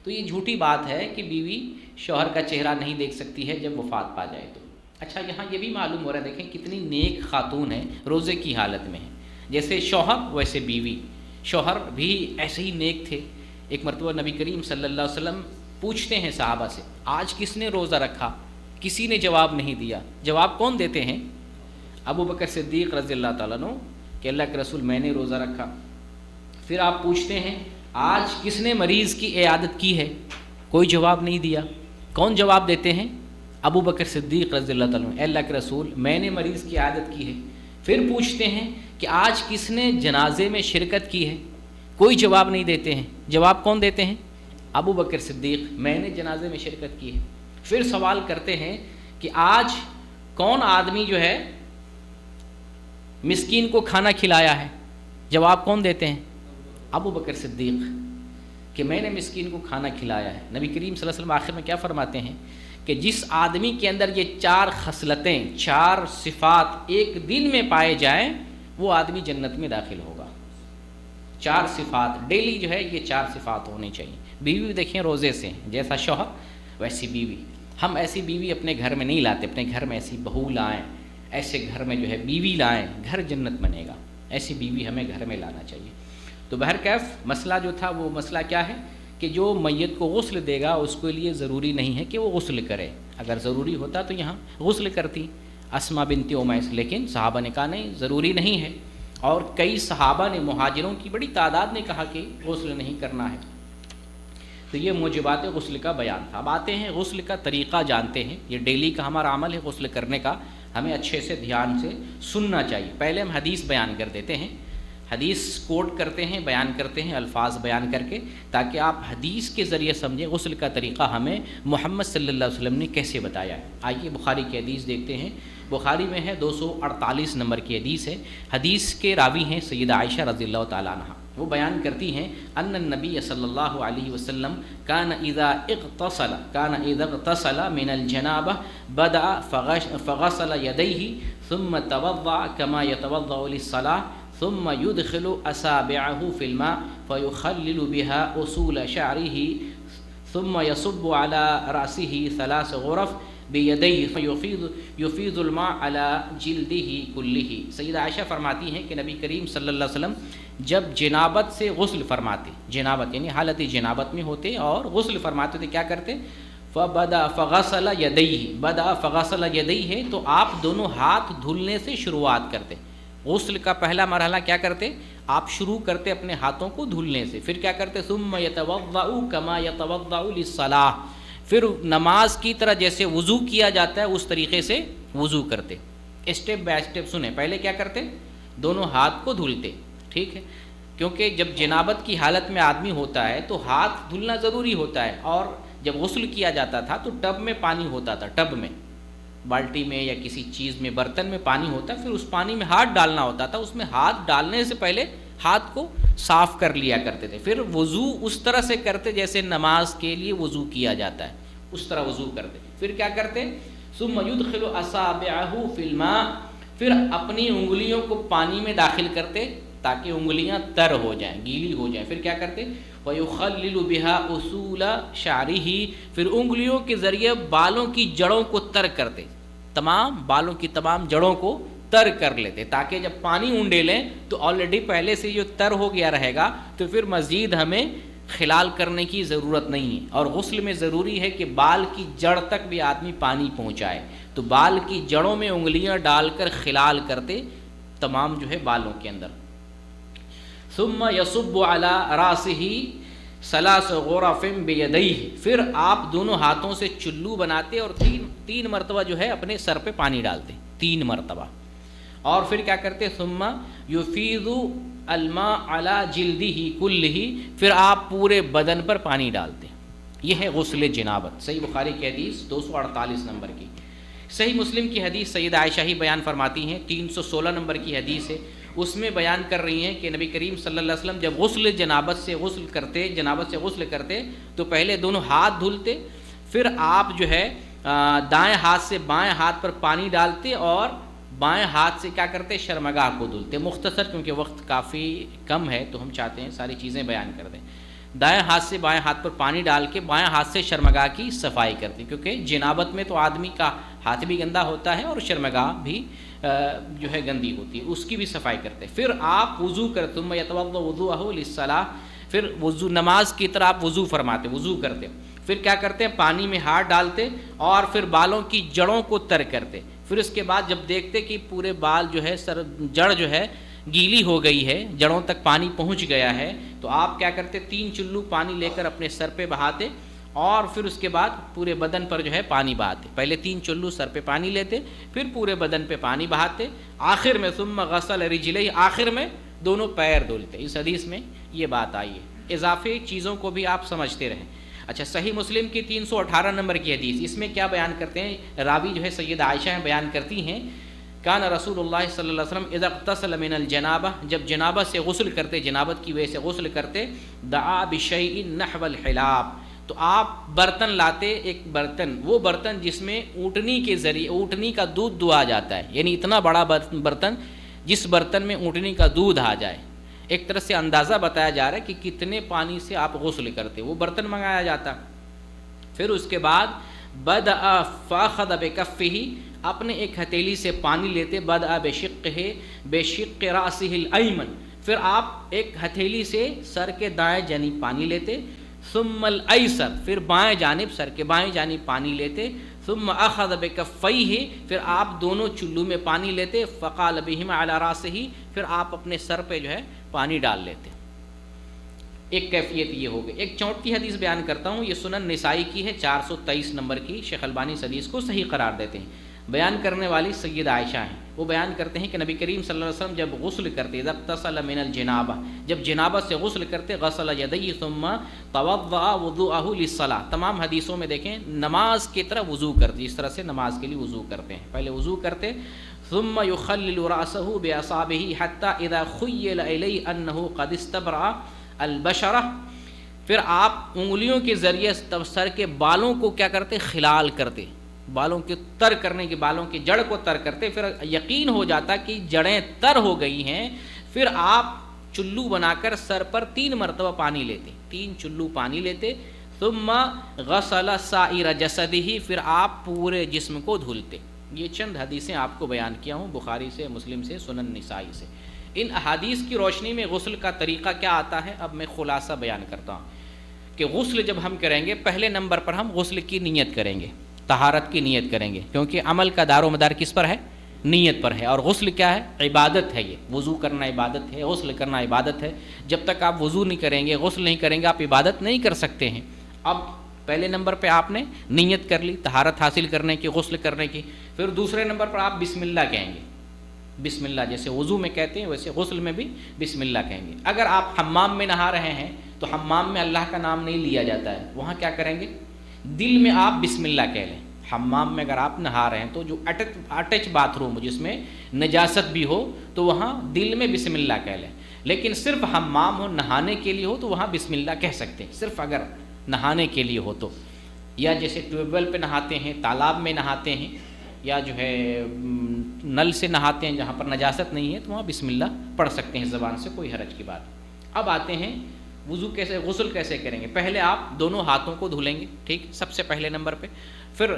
تو یہ جھوٹی بات ہے کہ بیوی شوہر کا چہرہ نہیں دیکھ سکتی ہے جب وفات پا جائے تو۔ اچھا، یہاں یہ بھی معلوم ہو رہا ہے، دیکھیں کتنی نیک خاتون ہیں، روزے کی حالت میں ہیں، جیسے شوہر ویسے بیوی۔ شوہر بھی ایسے ہی نیک تھے۔ ایک مرتبہ نبی کریم صلی اللہ علیہ وسلم پوچھتے ہیں صحابہ سے، آج کس نے روزہ رکھا؟ کسی نے جواب نہیں دیا۔ جواب کون دیتے ہیں؟ ابو بکر صدیق رضی اللہ تعالیٰ عنہ، کہ اللہ کے رسول میں نے روزہ رکھا۔ پھر آپ پوچھتے ہیں آج کس نے مریض کی عیادت کی ہے؟ کوئی جواب نہیں دیا۔ کون جواب دیتے ہیں؟ ابو بکر صدیق رضی اللہ تعالیٰ عنہ، اے اللہ کے رسول میں نے مریض کی عیادت کی ہے۔ پھر پوچھتے ہیں کہ آج کس نے جنازے میں شرکت کی ہے؟ کوئی جواب نہیں دیتے ہیں۔ جواب کون دیتے ہیں؟ ابو بکر صدیق، میں نے جنازے میں شرکت کی ہے۔ پھر سوال کرتے ہیں کہ آج کون آدمی جو ہے مسکین کو کھانا کھلایا ہے؟ جواب کون دیتے ہیں؟ ابو بکر صدیق، کہ میں نے مسکین کو کھانا کھلایا ہے۔ نبی کریم صلی اللہ علیہ وسلم آخر میں کیا فرماتے ہیں کہ جس آدمی کے اندر یہ 4 خصلتیں، 4 صفات ایک دن میں پائے جائیں وہ آدمی جنت میں داخل ہوگا۔ 4 صفات ڈیلی جو ہے، یہ 4 صفات ہونی چاہیے۔ بیوی دیکھیں روزے سے، جیسا شوہر ویسی بیوی، ہم ایسی بیوی اپنے گھر میں نہیں لاتے، اپنے گھر میں ایسی بہو لائیں، ایسے گھر میں جو ہے بیوی لائیں، گھر جنت بنے گا، ایسی بیوی ہمیں گھر میں لانا چاہیے۔ تو بہرکیف مسئلہ جو تھا وہ مسئلہ کیا ہے کہ جو میت کو غسل دے گا اس کے لیے ضروری نہیں ہے کہ وہ غسل کرے، اگر ضروری ہوتا تو یہاں غسل کرتی اسما بنت امیس، لیکن صحابہ نے کہا نہیں ضروری نہیں ہے، اور کئی صحابہ نے، مہاجروں کی بڑی تعداد نے کہا کہ غسل نہیں کرنا ہے۔ تو یہ موجبات غسل کا بیان تھا۔ اب آتے ہیں غسل کا طریقہ جانتے ہیں، یہ ڈیلی کا ہمارا عمل ہے غسل کرنے کا، ہمیں اچھے سے دھیان سے سننا چاہیے۔ پہلے ہم حدیث بیان کر دیتے ہیں، حدیث کوٹ کرتے ہیں، بیان کرتے ہیں الفاظ بیان کر کے، تاکہ آپ حدیث کے ذریعے سمجھیں غسل کا طریقہ ہمیں محمد صلی اللہ علیہ وسلم نے کیسے بتایا ہے۔ آئیے بخاری کی حدیث دیکھتے ہیں، بخاری میں ہے 248 نمبر کی حدیث ہے۔ حدیث کے راوی ہیں سیدہ عائشہ رضی اللہ تعالیٰ عنہ، وہ بیان کرتی ہیں ان النبی صلی اللہ علیہ وسلم کان اذا اغتسل من الجنابہ بدأ فغسل یدیہ ثم توضأ كما يتوضأ للصلاة ثم يدخل أصابعه في الماء فيخلل بها أصول شعره ثم يصب على رأسه 3 غرف بيديه يفيض الماء على جلده كله۔ سیدہ عائشہ فرماتی ہیں کہ نبی کریم صلی اللہ علیہ وسلم جب جنابت سے غسل فرماتے، جنابت یعنی حالت جنابت میں ہوتے اور غسل فرماتے تھے، کیا کرتے؟ فبدا فغسل یدیہ، بدا فغسل یدیہ، تو آپ دونوں ہاتھ دھلنے سے شروعات کرتے۔ غسل کا پہلا مرحلہ کیا کرتے؟ آپ شروع کرتے اپنے ہاتھوں کو دھلنے سے، پھر کیا کرتے؟ ثم یتوضأ کما یتوضأ للصلاۃ، پھر نماز کی طرح جیسے وضو کیا جاتا ہے اس طریقے سے وضو کرتے۔ اسٹیپ بائی اسٹیپ سنیں، پہلے کیا کرتے؟ دونوں ہاتھ کو دھلتے، ٹھیک ہے، کیونکہ جب جنابت کی حالت میں آدمی ہوتا ہے تو ہاتھ دھلنا ضروری ہوتا ہے، اور جب غسل کیا جاتا تھا تو ٹب میں پانی ہوتا تھا، ٹب میں، بالٹی میں یا کسی چیز میں، برتن میں پانی ہوتا ہے، پھر اس پانی میں ہاتھ ڈالنا ہوتا تھا، اس میں ہاتھ ڈالنے سے پہلے ہاتھ کو صاف کر لیا کرتے تھے، پھر وضو اس طرح سے کرتے جیسے نماز کے لیے وضو کیا جاتا ہے، اس طرح وضو کرتے، پھر کیا کرتے؟ ثم يدخل اصابعه في الماء، پھر اپنی انگلیوں کو پانی میں داخل کرتے تاکہ انگلیاں تر ہو جائیں، گیلی ہو جائیں، پھر کیا کرتے؟ وَيُخَلِّلُ بِهَا أُصُولَ شَعْرِهِ، پھر انگلیوں کے ذریعے بالوں کی جڑوں کو تر کرتے، تمام بالوں کی تمام جڑوں کو تر کر لیتے، تاکہ جب پانی اونڈے لیں تو آلریڈی پہلے سے جو تر ہو گیا رہے گا، تو پھر مزید ہمیں خلال کرنے کی ضرورت نہیں ہے۔ اور غسل میں ضروری ہے کہ بال کی جڑ تک بھی آدمی پانی پہنچائے، تو بال کی جڑوں میں انگلیاں ڈال کر خلال کرتے تمام جو ہے بالوں کے اندر۔ ثم يصب على راسه 3 غرف بيديه، پھر آپ دونوں ہاتھوں سے چلو بناتے اور تین مرتبہ جو ہے اپنے سر پہ پانی ڈالتے، 3 مرتبہ، اور پھر کیا کرتے؟ ثم يفيض الماء على جلده كله، پھر آپ پورے بدن پر پانی ڈالتے۔ یہ ہے غسل جنابت، صحیح بخاری کی حدیث 248 نمبر کی۔ صحیح مسلم کی حدیث سیدہ عائشہ ہی بیان فرماتی ہیں، 316 نمبر کی حدیث ہے، اس میں بیان کر رہی ہیں کہ نبی کریم صلی اللہ علیہ وسلم جب جنابت سے غسل کرتے تو پہلے دونوں ہاتھ دھلتے، پھر آپ جو ہے دائیں ہاتھ سے بائیں ہاتھ پر پانی ڈالتے اور بائیں ہاتھ سے کیا کرتے؟ شرمگاہ کو دھلتے۔ مختصر کیونکہ وقت کافی کم ہے تو ہم چاہتے ہیں ساری چیزیں بیان کر دیں۔ دائیں ہاتھ سے بائیں ہاتھ پر پانی ڈال کے بائیں ہاتھ سے شرمگاہ کی صفائی کرتے، کیونکہ جنابت میں تو آدمی کا ہاتھ بھی گندا ہوتا ہے اور شرمگاہ بھی جو ہے گندی ہوتی ہے، اس کی بھی صفائی کرتے۔ پھر آپ وضو کرتے، ثم يتوضأ وضوءه للصلاة، پھر وضو نماز کی طرح آپ وضو فرماتے، وضو کرتے، پھر کیا کرتے ہیں؟ پانی میں ہاتھ ڈالتے اور پھر بالوں کی جڑوں کو تر کرتے، پھر اس کے بعد جب دیکھتے کہ پورے بال جو ہے جڑ جو ہے گیلی ہو گئی ہے، جڑوں تک پانی پہنچ گیا ہے، تو آپ کیا کرتے؟ 3 چلو پانی لے کر اپنے سر پہ بہاتے اور پھر اس کے بعد پورے بدن پر جو ہے پانی بہاتے۔ پہلے 3 چلو سر پہ پانی لیتے، پھر پورے بدن پہ پانی بہاتے، آخر میں ثم غسل رجليه، آخر میں دونوں پیر دھلتے۔ اس حدیث میں یہ بات آئی ہے، اضافی چیزوں کو بھی آپ سمجھتے رہیں۔ اچھا، صحیح مسلم کی 318 نمبر کی حدیث، اس میں کیا بیان کرتے ہیں؟ راوی جو ہے سیدہ عائشہ بیان کرتی ہیں، کان رسول اللہ صلی اللہ علیہ وسلم اذا اغتسل من الجنابہ، جب جنابت سے غسل کرتے، جنابت کی وجہ سے غسل کرتے، دعا بشیء نحو الحلاب، تو آپ برتن لاتے، ایک برتن، وہ برتن جس میں اونٹنی کے ذریعے اونٹنی کا دودھ دہا جاتا ہے، یعنی اتنا بڑا برتن جس برتن میں اونٹنی کا دودھ آ جائے، ایک طرح سے اندازہ بتایا جا رہا ہے کہ کتنے پانی سے آپ غسل کرتے، وہ برتن منگایا جاتا، پھر اس کے بعد بدأ فاخذ بکفہ، اپنے ایک ہتھیلی سے پانی لیتے، بدأ بشقہ بشق رأسہ الایمن، پھر آپ ایک ہتھیلی سے سر کے دائیں جانب پانی لیتے، ثم الایسر، پھر بائیں جانب سر کے بائیں جانب پانی لیتے، ثم اخذ بکفیہ، پھر آپ دونوں چلو میں پانی لیتے، فقال بہما علی راسہ، پھر آپ اپنے سر پہ جو ہے پانی ڈال لیتے۔ ایک کیفیت یہ ہو گئی۔ ایک چوتھی حدیث بیان کرتا ہوں، یہ سنن نسائی کی ہے، 423 نمبر کی، شیخ البانی اس حدیث کو صحیح قرار دیتے ہیں۔ بیان کرنے والی سید عائشہ ہیں، وہ بیان کرتے ہیں کہ نبی کریم صلی اللہ علیہ وسلم جب غسل کرتے، اذا اغتسل من الجنابہ، جب جنابت سے غسل کرتے، غسل یدیہ ثم توضأ وضوءہ للصلاۃ، تمام حدیثوں میں دیکھیں نماز کی طرح وضو کرتے، اس طرح سے نماز کے لیے وضو کرتے ہیں، پہلے وضو کرتے، ثم يخلل رأسه بأصابعه حتى اذا خيل إليه أنه قد استبرأ البشرہ، پھر آپ انگلیوں کے ذریعے سر کے بالوں کو کیا کرتے، خلال کرتے، بالوں کے تر کرنے کے، بالوں کی جڑ کو تر کرتے، پھر یقین ہو جاتا کہ جڑیں تر ہو گئی ہیں، پھر آپ چلو بنا کر سر پر 3 مرتبہ پانی لیتے، 3 چلو پانی لیتے، ثم غسل سائر جسدہ، پھر آپ پورے جسم کو دھلتے۔ یہ چند حدیثیں آپ کو بیان کیا ہوں، بخاری سے، مسلم سے، سنن نسائی سے۔ ان احادیث کی روشنی میں غسل کا طریقہ کیا آتا ہے، اب میں خلاصہ بیان کرتا ہوں کہ غسل جب ہم کریں گے، پہلے نمبر پر ہم غسل کی نیت کریں گے، طہارت کی نیت کریں گے، کیونکہ عمل کا دار و مدار کس پر ہے، نیت پر ہے، اور غسل کیا ہے، عبادت ہے، یہ وضو کرنا عبادت ہے، غسل کرنا عبادت ہے۔ جب تک آپ وضو نہیں کریں گے، غسل نہیں کریں گے، آپ عبادت نہیں کر سکتے ہیں۔ اب پہلے نمبر پہ آپ نے نیت کر لی طہارت حاصل کرنے کی، غسل کرنے کی، پھر دوسرے نمبر پر آپ بسم اللہ کہیں گے، بسم اللہ جیسے وضو میں کہتے ہیں ویسے غسل میں بھی بسم اللہ کہیں گے۔ اگر آپ حمام میں نہا رہے ہیں تو حمام میں اللہ کا نام نہیں لیا جاتا ہے، وہاں کیا کریں گے، دل میں آپ بسم اللہ کہہ لیں۔ حمام میں اگر آپ نہا رہے ہیں تو جو اٹیچ باتھ روم جس میں نجاست بھی ہو تو وہاں دل میں بسم اللہ کہہ لیں، لیکن صرف حمام ہو، نہانے کے لیے ہو تو وہاں بسم اللہ کہہ سکتے ہیں، صرف اگر نہانے کے لیے ہو تو، یا جیسے ٹیوب ویل پہ نہاتے ہیں، تالاب میں نہاتے ہیں، یا جو ہے نل سے نہاتے ہیں جہاں پر نجاست نہیں ہے تو وہاں بسم اللہ پڑھ سکتے ہیں زبان سے، کوئی حرج کی بات۔ اب آتے ہیں وضو کیسے، غسل کیسے کریں گے۔ پہلے آپ دونوں ہاتھوں کو دھلیں گے، ٹھیک، سب سے پہلے نمبر پہ۔ پھر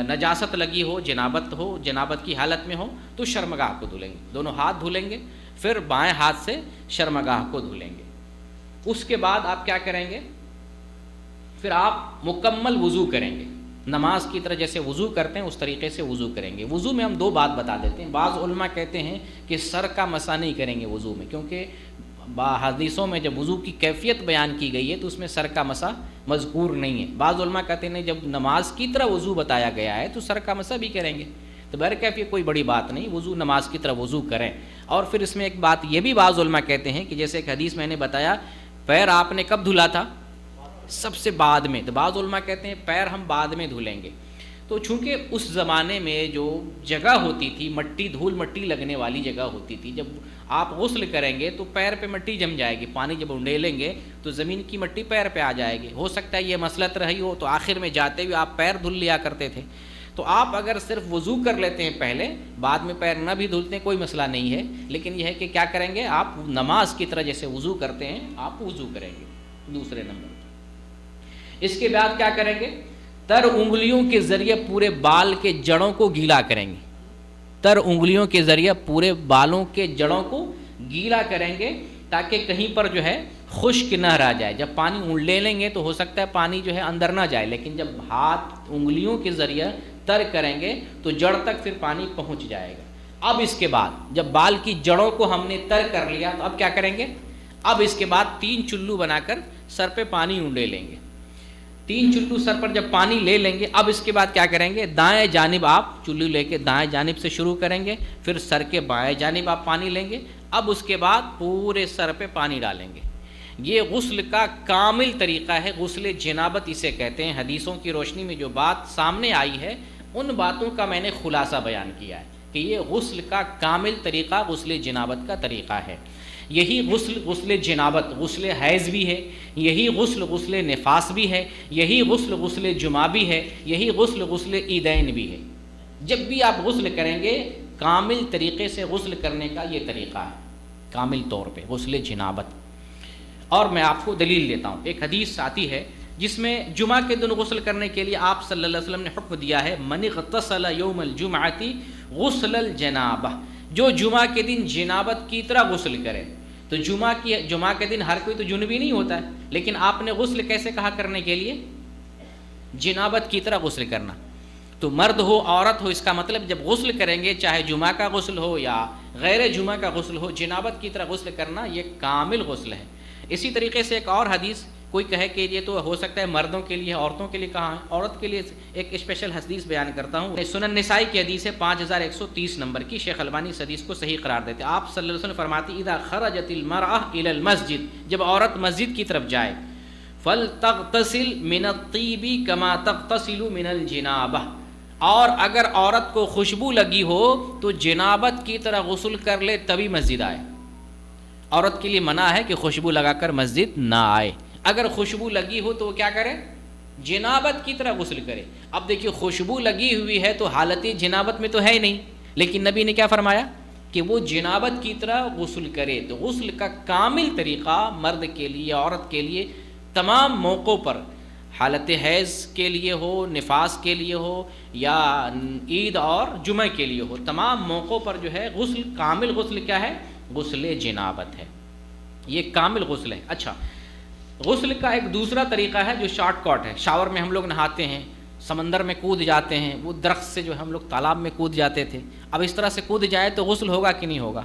نجاست لگی ہو، جنابت کی حالت میں ہو تو شرمگاہ کو دھلیں گے، دونوں ہاتھ دھلیں گے، پھر بائیں ہاتھ سے شرمگاہ کو دھلیں گے۔ اس کے بعد آپ کیا کریں گے، پھر آپ مکمل وضو کریں گے، نماز کی طرح جیسے وضو کرتے ہیں اس طریقے سے وضو کریں گے۔ وضو میں ہم 2 بات بتا دیتے ہیں، بعض علماء کہتے ہیں کہ سر کا مسح نہیں کریں گے وضو میں، کیونکہ حدیثوں میں جب وضو کی کیفیت بیان کی گئی ہے تو اس میں سر کا مسح مذکور نہیں ہے۔ بعض علماء کہتے ہیں جب نماز کی طرح وضو بتایا گیا ہے تو سر کا مسح بھی کریں گے، تو بہرکیف کوئی بڑی بات نہیں، وضو نماز کی طرح وضو کریں۔ اور پھر اس میں ایک بات یہ بھی بعض علماء کہتے ہیں کہ جیسے ایک حدیث میں نے بتایا، پیر آپ نے کب دھلا تھا، سب سے بعد میں، تو بعض علماء کہتے ہیں پیر ہم بعد میں دھلیں گے۔ تو چونکہ اس زمانے میں جو جگہ ہوتی تھی، مٹی، دھول مٹی لگنے والی جگہ ہوتی تھی، جب آپ غسل کریں گے تو پیر پہ مٹی جم جائے گی، پانی جب انڈیلیں گے تو زمین کی مٹی پیر پہ آ جائے گی، ہو سکتا ہے یہ مسلط رہی ہو تو آخر میں جاتے ہوئے آپ پیر دھل لیا کرتے تھے۔ تو آپ اگر صرف وضو کر لیتے ہیں پہلے، بعد میں پیر نہ بھی دھلتے ہیں کوئی مسئلہ نہیں ہے، لیکن یہ ہے کہ کیا کریں گے، آپ نماز کی طرح جیسے وضو کرتے ہیں آپ وضو کریں گے دوسرے نمبر۔ اس کے بعد کیا کریں گے، تر انگلیوں کے ذریعے پورے بال کے جڑوں کو گیلا کریں گے، تر انگلیوں کے ذریعے پورے بالوں کے جڑوں کو گیلا کریں گے تاکہ کہیں پر جو ہے خشک نہ رہ جائے۔ جب پانی لے لیں گے تو ہو سکتا ہے پانی جو ہے اندر نہ جائے، لیکن جب ہاتھ انگلیوں کے ذریعے تر کریں گے تو جڑ تک پھر پانی پہنچ جائے گا۔ اب اس کے بعد جب بال کی جڑوں کو ہم نے تر کر لیا تو اب کیا کریں گے، اب اس کے بعد 3 چلو بنا کر سر پہ پانی انڈے لیں گے، 3 چلو سر پر جب پانی لے لیں گے، اب اس کے بعد کیا کریں گے، دائیں جانب آپ چلو لے کے دائیں جانب سے شروع کریں گے، پھر سر کے بائیں جانب آپ پانی لیں گے، اب اس کے بعد پورے سر پہ پانی ڈالیں گے۔ یہ غسل کا کامل طریقہ ہے، غسل جنابت اسے کہتے ہیں۔ حدیثوں کی روشنی میں جو بات سامنے آئی ہے ان باتوں کا میں نے خلاصہ بیان کیا ہے کہ یہ غسل کا کامل طریقہ غسل جنابت کا طریقہ ہے۔ یہی غسل جنابت غسل حیض بھی ہے، یہی غسل نفاس بھی ہے، یہی غسل جمعہ بھی ہے، یہی غسل عیدین بھی ہے۔ جب بھی آپ غسل کریں گے کامل طریقے سے غسل کرنے کا یہ طریقہ ہے، کامل طور پہ غسل جنابت۔ اور میں آپ کو دلیل دیتا ہوں، ایک حدیث آتی ہے جس میں جمعہ کے دن غسل کرنے کے لیے آپ صلی اللہ علیہ وسلم نے حکم دیا ہے من اغتسل یوم الجمعۃ غسل الجنابہ، جو جمعہ کے دن جنابت کی طرح غسل کرے. تو جمعہ کے دن ہر کوئی تو جنبی نہیں ہوتا ہے، لیکن آپ نے غسل کیسے کہا کرنے کے لیے؟ جنابت کی طرح غسل کرنا. تو مرد ہو عورت ہو، اس کا مطلب جب غسل کریں گے چاہے جمعہ کا غسل ہو یا غیر جمعہ کا غسل ہو، جنابت کی طرح غسل کرنا یہ کامل غسل ہے. اسی طریقے سے ایک اور حدیث، کوئی کہے کہ یہ تو ہو سکتا ہے مردوں کے لیے، عورتوں کے لیے کہاں ہے؟ عورت کے لیے ایک اسپیشل حدیث بیان کرتا ہوں. سنن نسائی کی حدیث ہے 5130 نمبر کی. شیخ البانی اس حدیث کو صحیح قرار دیتے. آپ صلی اللہ علیہ وسلم فرماتی اذا خرجت المرأة الى المسجد، جب عورت مسجد کی طرف جائے، فلتغتسل من الطیب کما تغتسل من الجنابہ، اور اگر عورت کو خوشبو لگی ہو تو جنابت کی طرح غسل کر لے تبھی مسجد آئے. عورت کے لیے منع ہے کہ خوشبو لگا کر مسجد نہ آئے. اگر خوشبو لگی ہو تو وہ کیا کرے؟ جنابت کی طرح غسل کرے. اب دیکھیے خوشبو لگی ہوئی ہے تو حالت جنابت میں تو ہے ہی نہیں، لیکن نبی نے کیا فرمایا کہ وہ جنابت کی طرح غسل کرے. تو غسل کا کامل طریقہ مرد کے لیے عورت کے لیے تمام موقعوں پر، حالت حیض کے لیے ہو، نفاس کے لیے ہو یا عید اور جمعہ کے لیے ہو، تمام موقعوں پر جو ہے غسل، کامل غسل کیا ہے؟ غسل جنابت ہے. یہ کامل غسل ہے. اچھا، غسل کا ایک دوسرا طریقہ ہے جو شارٹ کٹ ہے. شاور میں ہم لوگ نہاتے ہیں، سمندر میں کود جاتے ہیں، وہ درخت سے جو ہم لوگ تالاب میں کود جاتے تھے، اب اس طرح سے کود جائے تو غسل ہوگا کہ نہیں ہوگا؟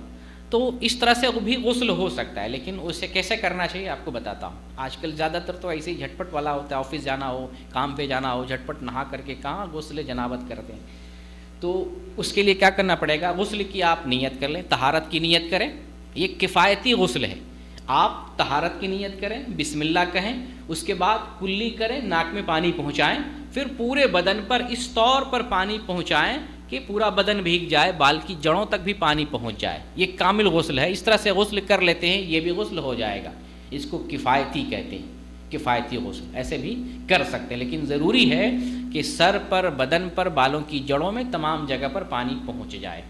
تو اس طرح سے بھی غسل ہو سکتا ہے، لیکن اسے کیسے کرنا چاہیے آپ کو بتاتا ہوں. آج کل زیادہ تر تو ایسے ہی جھٹپٹ والا ہوتا ہے، آفس جانا ہو، کام پہ جانا ہو، جھٹپٹ نہا کر کے کہاں غسل جنابت کرتے ہیں. تو اس کے لیے کیا کرنا پڑے گا؟ غسل کی آپ نیت کر لیں، طہارت کی نیت کریں. یہ کفایتی غسل ہے. آپ طہارت کی نیت کریں، بسم اللہ کہیں، اس کے بعد کلی کریں، ناک میں پانی پہنچائیں، پھر پورے بدن پر اس طور پر پانی پہنچائیں کہ پورا بدن بھیگ جائے، بال کی جڑوں تک بھی پانی پہنچ جائے. یہ کامل غسل ہے. اس طرح سے غسل کر لیتے ہیں، یہ بھی غسل ہو جائے گا. اس کو کفایتی کہتے ہیں، کفایتی غسل. ایسے بھی کر سکتے ہیں، لیکن ضروری ہے کہ سر پر، بدن پر، بالوں کی جڑوں میں تمام جگہ پر پانی پہنچ جائے.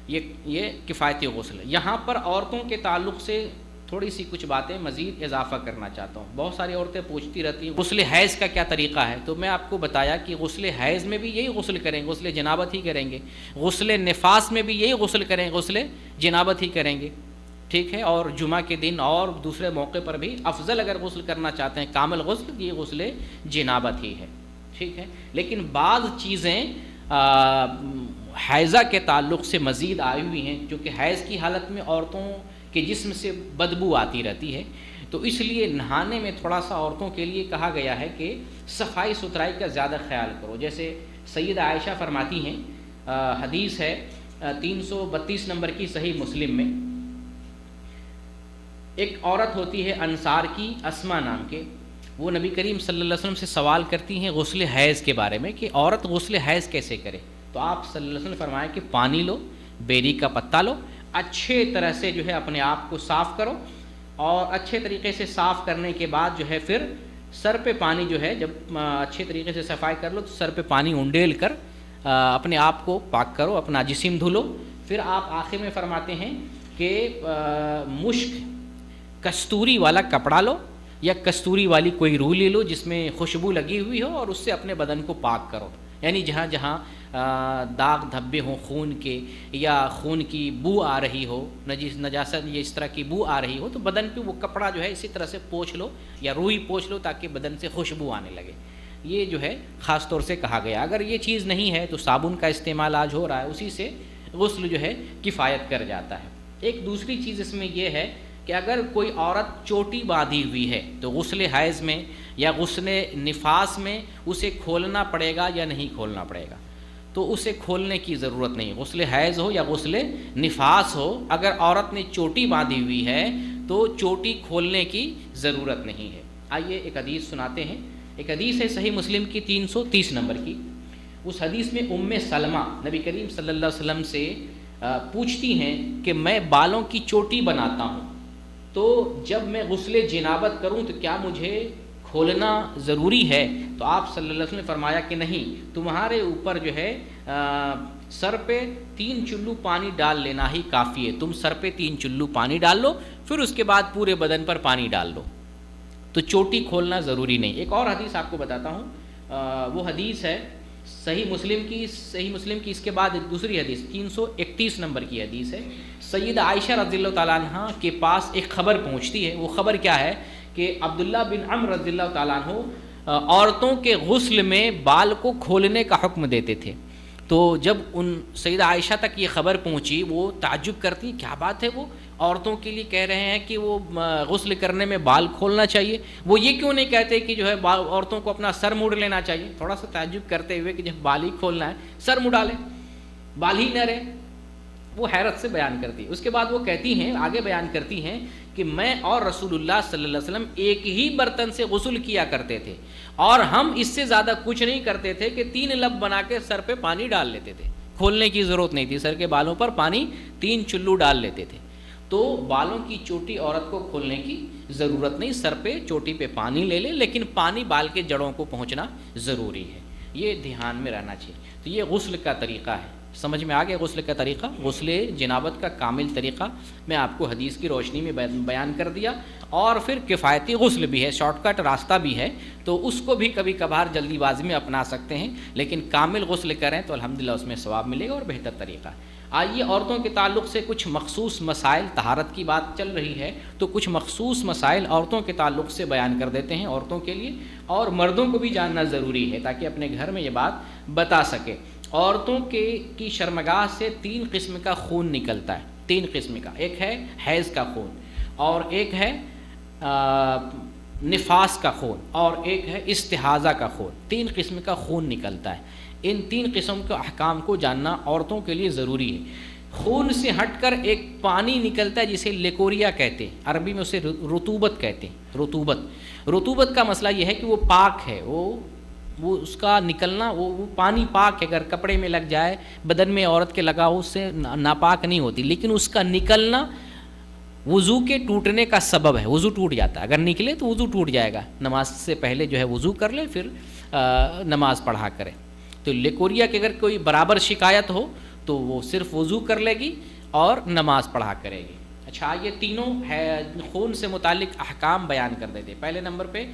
یہ کفایتی غسل ہے. یہاں پر عورتوں کے تعلق سے تھوڑی سی کچھ باتیں مزید اضافہ کرنا چاہتا ہوں. بہت ساری عورتیں پوچھتی رہتی ہیں غسل حیض کا کیا طریقہ ہے، تو میں آپ کو بتایا کہ غسل حیض میں بھی یہی غسل کریں، غسل جنابت ہی کریں گے. غسل نفاس میں بھی یہی غسل کریں، غسل جنابت ہی کریں گے. ٹھیک ہے. اور جمعہ کے دن اور دوسرے موقع پر بھی افضل اگر غسل کرنا چاہتے ہیں کامل غسل، یہ غسل جنابت ہی ہے. ٹھیک ہے. لیکن بعض چیزیں حیضہ کے تعلق سے مزید آئی ہوئی ہیں، چونکہ حیض کی حالت میں عورتوں کے جسم سے بدبو آتی رہتی ہے، تو اس لیے نہانے میں تھوڑا سا عورتوں کے لیے کہا گیا ہے کہ صفائی ستھرائی کا زیادہ خیال کرو. جیسے سیدہ عائشہ فرماتی ہیں، حدیث ہے 332 نمبر کی صحیح مسلم میں، ایک عورت ہوتی ہے انصار کی، اسما نام کے، وہ نبی کریم صلی اللہ علیہ وسلم سے سوال کرتی ہیں غسل حیض کے بارے میں کہ عورت غسل حیض کیسے کرے. تو آپ صلی اللہ علیہ وسلم نے فرمایا کہ پانی لو، بیری کا پتا لو، اچھے طرح سے جو ہے اپنے آپ کو صاف کرو، اور اچھے طریقے سے صاف کرنے کے بعد جو ہے پھر سر پہ پانی جو ہے، جب اچھے طریقے سے صفائی کر لو تو سر پہ پانی انڈیل کر اپنے آپ کو پاک کرو، اپنا جسم دھلو. پھر آپ آخر میں فرماتے ہیں کہ مشک، کستوری والا کپڑا لو یا کستوری والی کوئی روح لے لو جس میں خوشبو لگی ہوئی ہو، اور اس سے اپنے بدن کو پاک کرو. یعنی جہاں جہاں داغ دھبے ہوں خون کے، یا خون کی بو آ رہی ہو، نجاست یا اس طرح کی بو آ رہی ہو، تو بدن پہ وہ کپڑا جو ہے اسی طرح سے پوچھ لو یا روئی پوچھ لو تاکہ بدن سے خوشبو آنے لگے. یہ جو ہے خاص طور سے کہا گیا. اگر یہ چیز نہیں ہے تو صابن کا استعمال آج ہو رہا ہے، اسی سے غسل جو ہے کفایت کر جاتا ہے. ایک دوسری چیز اس میں یہ ہے کہ اگر کوئی عورت چوٹی باندھی ہوئی ہے تو غسل حیض میں یا غسل نفاس میں اسے کھولنا پڑے گا یا نہیں کھولنا پڑے گا؟ تو اسے کھولنے کی ضرورت نہیں. غسل حیض ہو یا غسل نفاس ہو، اگر عورت نے چوٹی باندھی ہوئی ہے تو چوٹی کھولنے کی ضرورت نہیں ہے. آئیے ایک حدیث سناتے ہیں. ایک حدیث ہے صحیح مسلم کی 330 نمبر کی. اس حدیث میں ام سلمہ نبی کریم صلی اللہ علیہ وسلم سے پوچھتی ہیں کہ میں بالوں کی چوٹی بناتا ہوں، تو جب میں غسل جنابت کروں تو کیا مجھے کھولنا ضروری ہے؟ تو آپ صلی اللہ علیہ وسلم نے فرمایا کہ نہیں، تمہارے اوپر جو ہے سر پہ 3 چلو پانی ڈال لینا ہی کافی ہے. تم سر پہ 3 چلو پانی ڈال لو، پھر اس کے بعد پورے بدن پر پانی ڈال لو. تو چوٹی کھولنا ضروری نہیں. ایک اور حدیث آپ کو بتاتا ہوں, وہ حدیث ہے صحیح مسلم کی اس کے بعد دوسری حدیث 331 نمبر کی حدیث ہے. سیدہ عائشہ رضی اللہ تعالیٰ عنہ کے پاس ایک خبر پہنچتی ہے. وہ خبر کیا ہے کہ عبداللہ بن عمرو رضی اللہ تعالیٰ عنہ عورتوں کے غسل میں بال کو کھولنے کا حکم دیتے تھے. تو جب ان سیدہ عائشہ تک یہ خبر پہنچی, وہ تعجب کرتی, کیا بات ہے, وہ عورتوں کے لیے کہہ رہے ہیں کہ وہ غسل کرنے میں بال کھولنا چاہیے, وہ یہ کیوں نہیں کہتے کہ جو ہے عورتوں کو اپنا سر موڑ لینا چاہیے. تھوڑا سا تعجب کرتے ہوئے کہ جب بال ہی کھولنا ہے سر مڑا لیں, بال ہی نہ رہے. وہ حیرت سے بیان کرتی. اس کے بعد وہ کہتی ہیں, آگے بیان کرتی ہیں کہ میں اور رسول اللہ صلی اللہ علیہ وسلم ایک ہی برتن سے غسل کیا کرتے تھے, اور ہم اس سے زیادہ کچھ نہیں کرتے تھے کہ 3 لب بنا کے سر پہ پانی ڈال لیتے تھے. کھولنے کی ضرورت نہیں تھی, سر کے بالوں پر پانی 3 چلو ڈال لیتے تھے. تو بالوں کی چوٹی عورت کو کھولنے کی ضرورت نہیں, سر پہ چوٹی پہ پانی لے لے, لیکن پانی بال کے جڑوں کو پہنچنا ضروری ہے. یہ دھیان میں رہنا چاہیے. تو یہ غسل کا طریقہ ہے. سمجھ میں آ گیا غسل کا طریقہ, غسل جنابت کا کامل طریقہ میں آپ کو حدیث کی روشنی میں بیان کر دیا. اور پھر کفایتی غسل بھی ہے, شارٹ کٹ راستہ بھی ہے, تو اس کو بھی کبھی کبھار جلدی بازی میں اپنا سکتے ہیں, لیکن کامل غسل کریں تو الحمدللہ اس میں ثواب ملے گا اور بہتر طریقہ ہے. آئیے عورتوں کے تعلق سے کچھ مخصوص مسائل, طہارت کی بات چل رہی ہے تو کچھ مخصوص مسائل عورتوں کے تعلق سے بیان کر دیتے ہیں, عورتوں کے لیے, اور مردوں کو بھی جاننا ضروری ہے تاکہ اپنے گھر میں یہ بات بتا سکے. عورتوں کی شرمگاہ سے 3 قسم کا خون نکلتا ہے, 3 قسم کا. ایک ہے حیض کا خون, اور ایک ہے نفاس کا خون, اور ایک ہے استحاضہ کا خون. 3 قسم کا خون نکلتا ہے. ان 3 قسم کے احکام کو جاننا عورتوں کے لیے ضروری ہے. خون سے ہٹ کر ایک پانی نکلتا ہے جسے لیکوریا کہتے ہیں, عربی میں اسے رطوبت کہتے ہیں. رطوبت کا مسئلہ یہ ہے کہ وہ پاک ہے, وہ اس کا نکلنا, وہ پانی پاک ہے, اگر کپڑے میں لگ جائے, بدن میں عورت کے لگا ہو, اس سے ناپاک نہیں ہوتی, لیکن اس کا نکلنا وضو کے ٹوٹنے کا سبب ہے. وضو ٹوٹ جاتا ہے, اگر نکلے تو وضو ٹوٹ جائے گا. نماز سے پہلے جو ہے وضو کر لے, پھر نماز پڑھا کرے. تو لیکوریا کی اگر کوئی برابر شکایت ہو تو وہ صرف وضو کر لے گی اور نماز پڑھا کرے گی. اچھا, یہ تینوں خون سے متعلق احکام بیان کر دیتے. پہلے نمبر پہ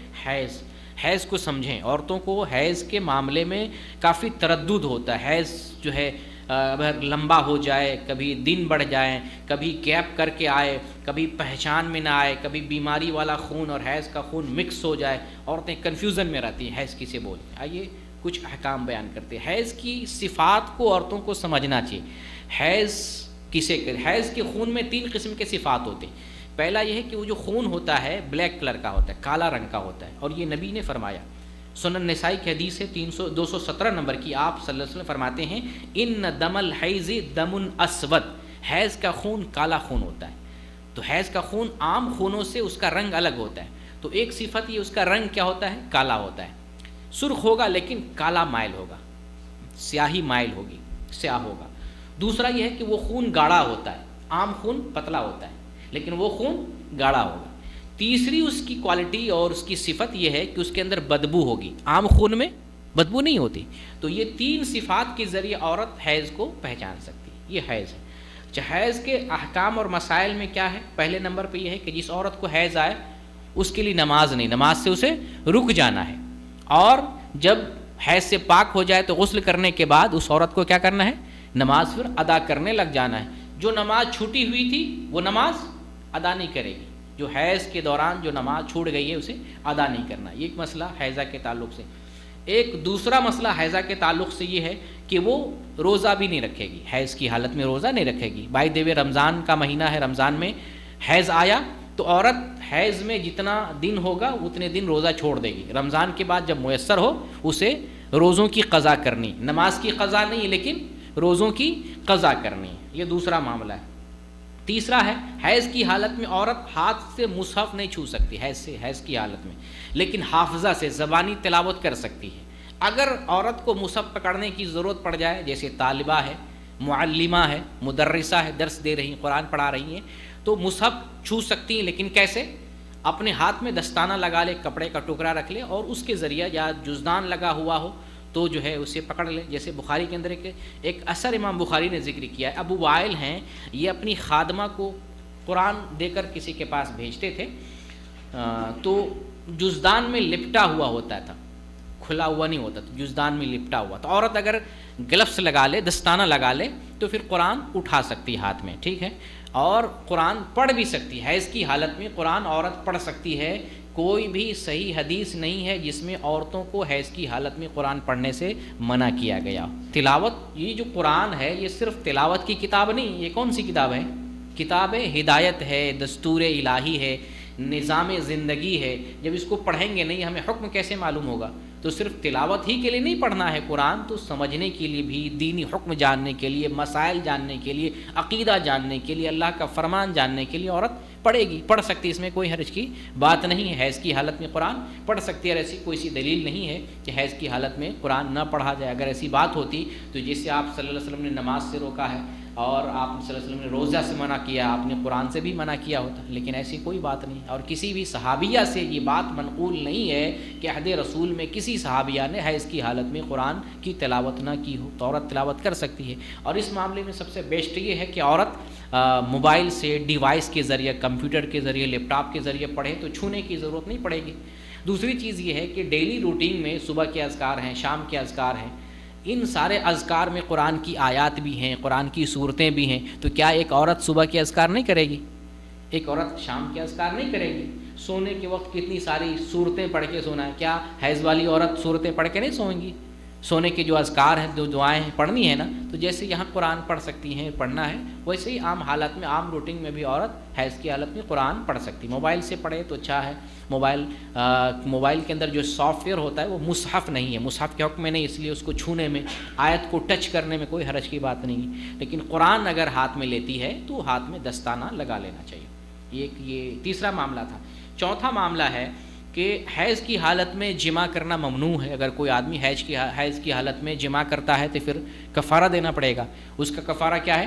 حیض کو سمجھیں. عورتوں کو حیض کے معاملے میں کافی تردد ہوتا ہے. حیض جو ہے اگر لمبا ہو جائے, کبھی دن بڑھ جائیں, کبھی گیپ کر کے آئے, کبھی پہچان میں نہ آئے, کبھی بیماری والا خون اور حیض کا خون مکس ہو جائے, عورتیں کنفیوژن میں رہتی ہیں حیض کسے بولتے ہیں. آئیے کچھ احکام بیان کرتے ہیں. حیض کی صفات کو عورتوں کو سمجھنا چاہیے. حیض کے خون میں 3 قسم کے صفات ہوتے ہیں. پہلا یہ ہے کہ وہ جو خون ہوتا ہے بلیک کلر کا ہوتا ہے, کالا رنگ کا ہوتا ہے, اور یہ نبی نے فرمایا. سنن نسائی کی حدیث ہے 217 نمبر کی, آپ صلی اللہ علیہ وسلم فرماتے ہیں ان دم الحیض دم اسود, حیض کا خون کالا خون ہوتا ہے. تو حیض کا خون عام خونوں سے اس کا رنگ الگ ہوتا ہے. تو ایک صفت یہ, اس کا رنگ کیا ہوتا ہے, کالا ہوتا ہے. سرخ ہوگا لیکن کالا مائل ہوگا, سیاہی مائل ہوگی, سیاہ ہوگا. دوسرا یہ ہے کہ وہ خون گاڑھا ہوتا ہے. عام خون پتلا ہوتا ہے لیکن وہ خون گاڑھا ہوگا. تیسری اس کی کوالٹی اور اس کی صفت یہ ہے کہ اس کے اندر بدبو ہوگی. عام خون میں بدبو نہیں ہوتی. تو یہ 3 صفات کے ذریعے عورت حیض کو پہچان سکتی ہے. یہ حیض ہے. اچھا, حیض کے احکام اور مسائل میں کیا ہے؟ پہلے نمبر پہ یہ ہے کہ جس عورت کو حیض آئے اس کے لیے نماز نہیں, نماز سے اسے رک جانا ہے. اور جب حیض سے پاک ہو جائے تو غسل کرنے کے بعد اس عورت کو کیا کرنا ہے, نماز پھر ادا کرنے لگ جانا ہے. جو نماز چھوٹی ہوئی تھی وہ نماز ادا نہیں کرے گی. جو حیض کے دوران جو نماز چھوٹ گئی ہے اسے ادا نہیں کرنا. یہ ایک مسئلہ حیضہ کے تعلق سے. ایک دوسرا مسئلہ حیضہ کے تعلق سے یہ ہے کہ وہ روزہ بھی نہیں رکھے گی. حیض کی حالت میں روزہ نہیں رکھے گی. بائی دیوے رمضان کا مہینہ ہے, رمضان میں حیض آیا تو عورت حیض میں جتنا دن ہوگا اتنے دن روزہ چھوڑ دے گی. رمضان کے بعد جب میسر ہو اسے روزوں کی قضا کرنی, نماز کی قضا نہیں لیکن روزوں کی قضا کرنی. یہ دوسرا معاملہ ہے. تیسرا ہے حیض کی حالت میں عورت ہاتھ سے مصحف نہیں چھو سکتی حیض کی حالت میں, لیکن حافظہ سے زبانی تلاوت کر سکتی ہے. اگر عورت کو مصحف پکڑنے کی ضرورت پڑ جائے, جیسے طالبہ ہے, معلمہ ہے, مدرسہ ہے, درس دے رہی ہیں, قرآن پڑھا رہی ہیں, تو مصحف چھو سکتی ہیں. لیکن کیسے؟ اپنے ہاتھ میں دستانہ لگا لے, کپڑے کا ٹکڑا رکھ لے اور اس کے ذریعہ, یا جزدان لگا ہوا ہو تو جو ہے اسے پکڑ لے. جیسے بخاری کے اندر ایک اثر امام بخاری نے ذکر کیا ہے. ابو وائل ہیں, یہ اپنی خادمہ کو قرآن دے کر کسی کے پاس بھیجتے تھے, تو جزدان میں لپٹا ہوا ہوتا تھا، کھلا ہوا نہیں ہوتا تھا، جزدان میں لپٹا ہوا. تو عورت اگر گلفس لگا لے، دستانہ لگا لے، تو پھر قرآن اٹھا سکتی ہاتھ میں، ٹھیک ہے، اور قرآن پڑھ بھی سکتی ہے. حیض کی حالت میں قرآن عورت پڑھ سکتی ہے. کوئی بھی صحیح حدیث نہیں ہے جس میں عورتوں کو حیض کی حالت میں قرآن پڑھنے سے منع کیا گیا. تلاوت، یہ جو قرآن ہے یہ صرف تلاوت کی کتاب نہیں، یہ کون سی کتاب ہے؟ کتاب ہدایت ہے، دستور الہی ہے، نظام زندگی ہے. جب اس کو پڑھیں گے نہیں ہمیں حکم کیسے معلوم ہوگا؟ تو صرف تلاوت ہی کے لیے نہیں پڑھنا ہے قرآن، تو سمجھنے کے لیے بھی، دینی حکم جاننے کے لیے، مسائل جاننے کے لیے، عقیدہ جاننے کے لیے، اللہ کا فرمان جاننے کے لیے عورت پڑھے گی، پڑھ سکتی. اس میں کوئی حرج کی بات نہیں ہے. حیض کی حالت میں قرآن پڑھ سکتی ہے، اور ایسی کوئی سی دلیل نہیں ہے کہ حیض کی حالت میں قرآن نہ پڑھا جائے. اگر ایسی بات ہوتی تو جیسے آپ صلی اللہ علیہ وسلم نے نماز سے روکا ہے اور آپ صلی اللہ علیہ وسلم نے روزہ سے منع کیا، آپ نے قرآن سے بھی منع کیا ہوتا، لیکن ایسی کوئی بات نہیں. اور کسی بھی صحابیہ سے یہ بات منقول نہیں ہے کہ عہد رسول میں کسی صحابیہ نے حیض کی حالت میں قرآن کی تلاوت نہ کی ہو. تو عورت تلاوت کر سکتی ہے. اور اس معاملے میں سب سے بیسٹ یہ ہے کہ عورت موبائل سے، ڈیوائس کے ذریعے، کمپیوٹر کے ذریعے، لیپ ٹاپ کے ذریعے پڑھے تو چھونے کی ضرورت نہیں پڑے گی. دوسری چیز یہ ہے کہ ڈیلی روٹین میں صبح کے اذکار ہیں، شام کے اذکار ہیں، ان سارے اذکار میں قرآن کی آیات بھی ہیں، قرآن کی صورتیں بھی ہیں. تو کیا ایک عورت صبح کے اذکار نہیں کرے گی؟ ایک عورت شام کے اذکار نہیں کرے گی؟ سونے کے وقت کتنی ساری صورتیں پڑھ کے سونا ہے. کیا حیض والی عورت صورتیں پڑھ کے نہیں سوئیں گی؟ سونے کے جو اذکار ہیں، جو دعائیں ہیں، پڑھنی ہے نا. تو جیسے یہاں قرآن پڑھ سکتی ہیں، پڑھنا ہے، ویسے ہی عام حالت میں، عام روٹین میں بھی عورت حیض کی حالت میں قرآن پڑھ سکتی. موبائل سے پڑھے تو اچھا ہے. موبائل کے اندر جو سافٹ ویئر ہوتا ہے وہ مصحف نہیں ہے، مصحف کے حکم میں نہیں، اس لیے اس کو چھونے میں، آیت کو ٹچ کرنے میں کوئی حرج کی بات نہیں ہے. لیکن قرآن اگر ہاتھ میں لیتی ہے تو ہاتھ میں دستانہ لگا لینا چاہیے. یہ تیسرا معاملہ تھا. چوتھا معاملہ ہے کہ حیض کی حالت میں جماع کرنا ممنوع ہے. اگر کوئی آدمی حیض کی حالت میں جماع کرتا ہے تو پھر کفارہ دینا پڑے گا. اس کا کفارہ کیا ہے؟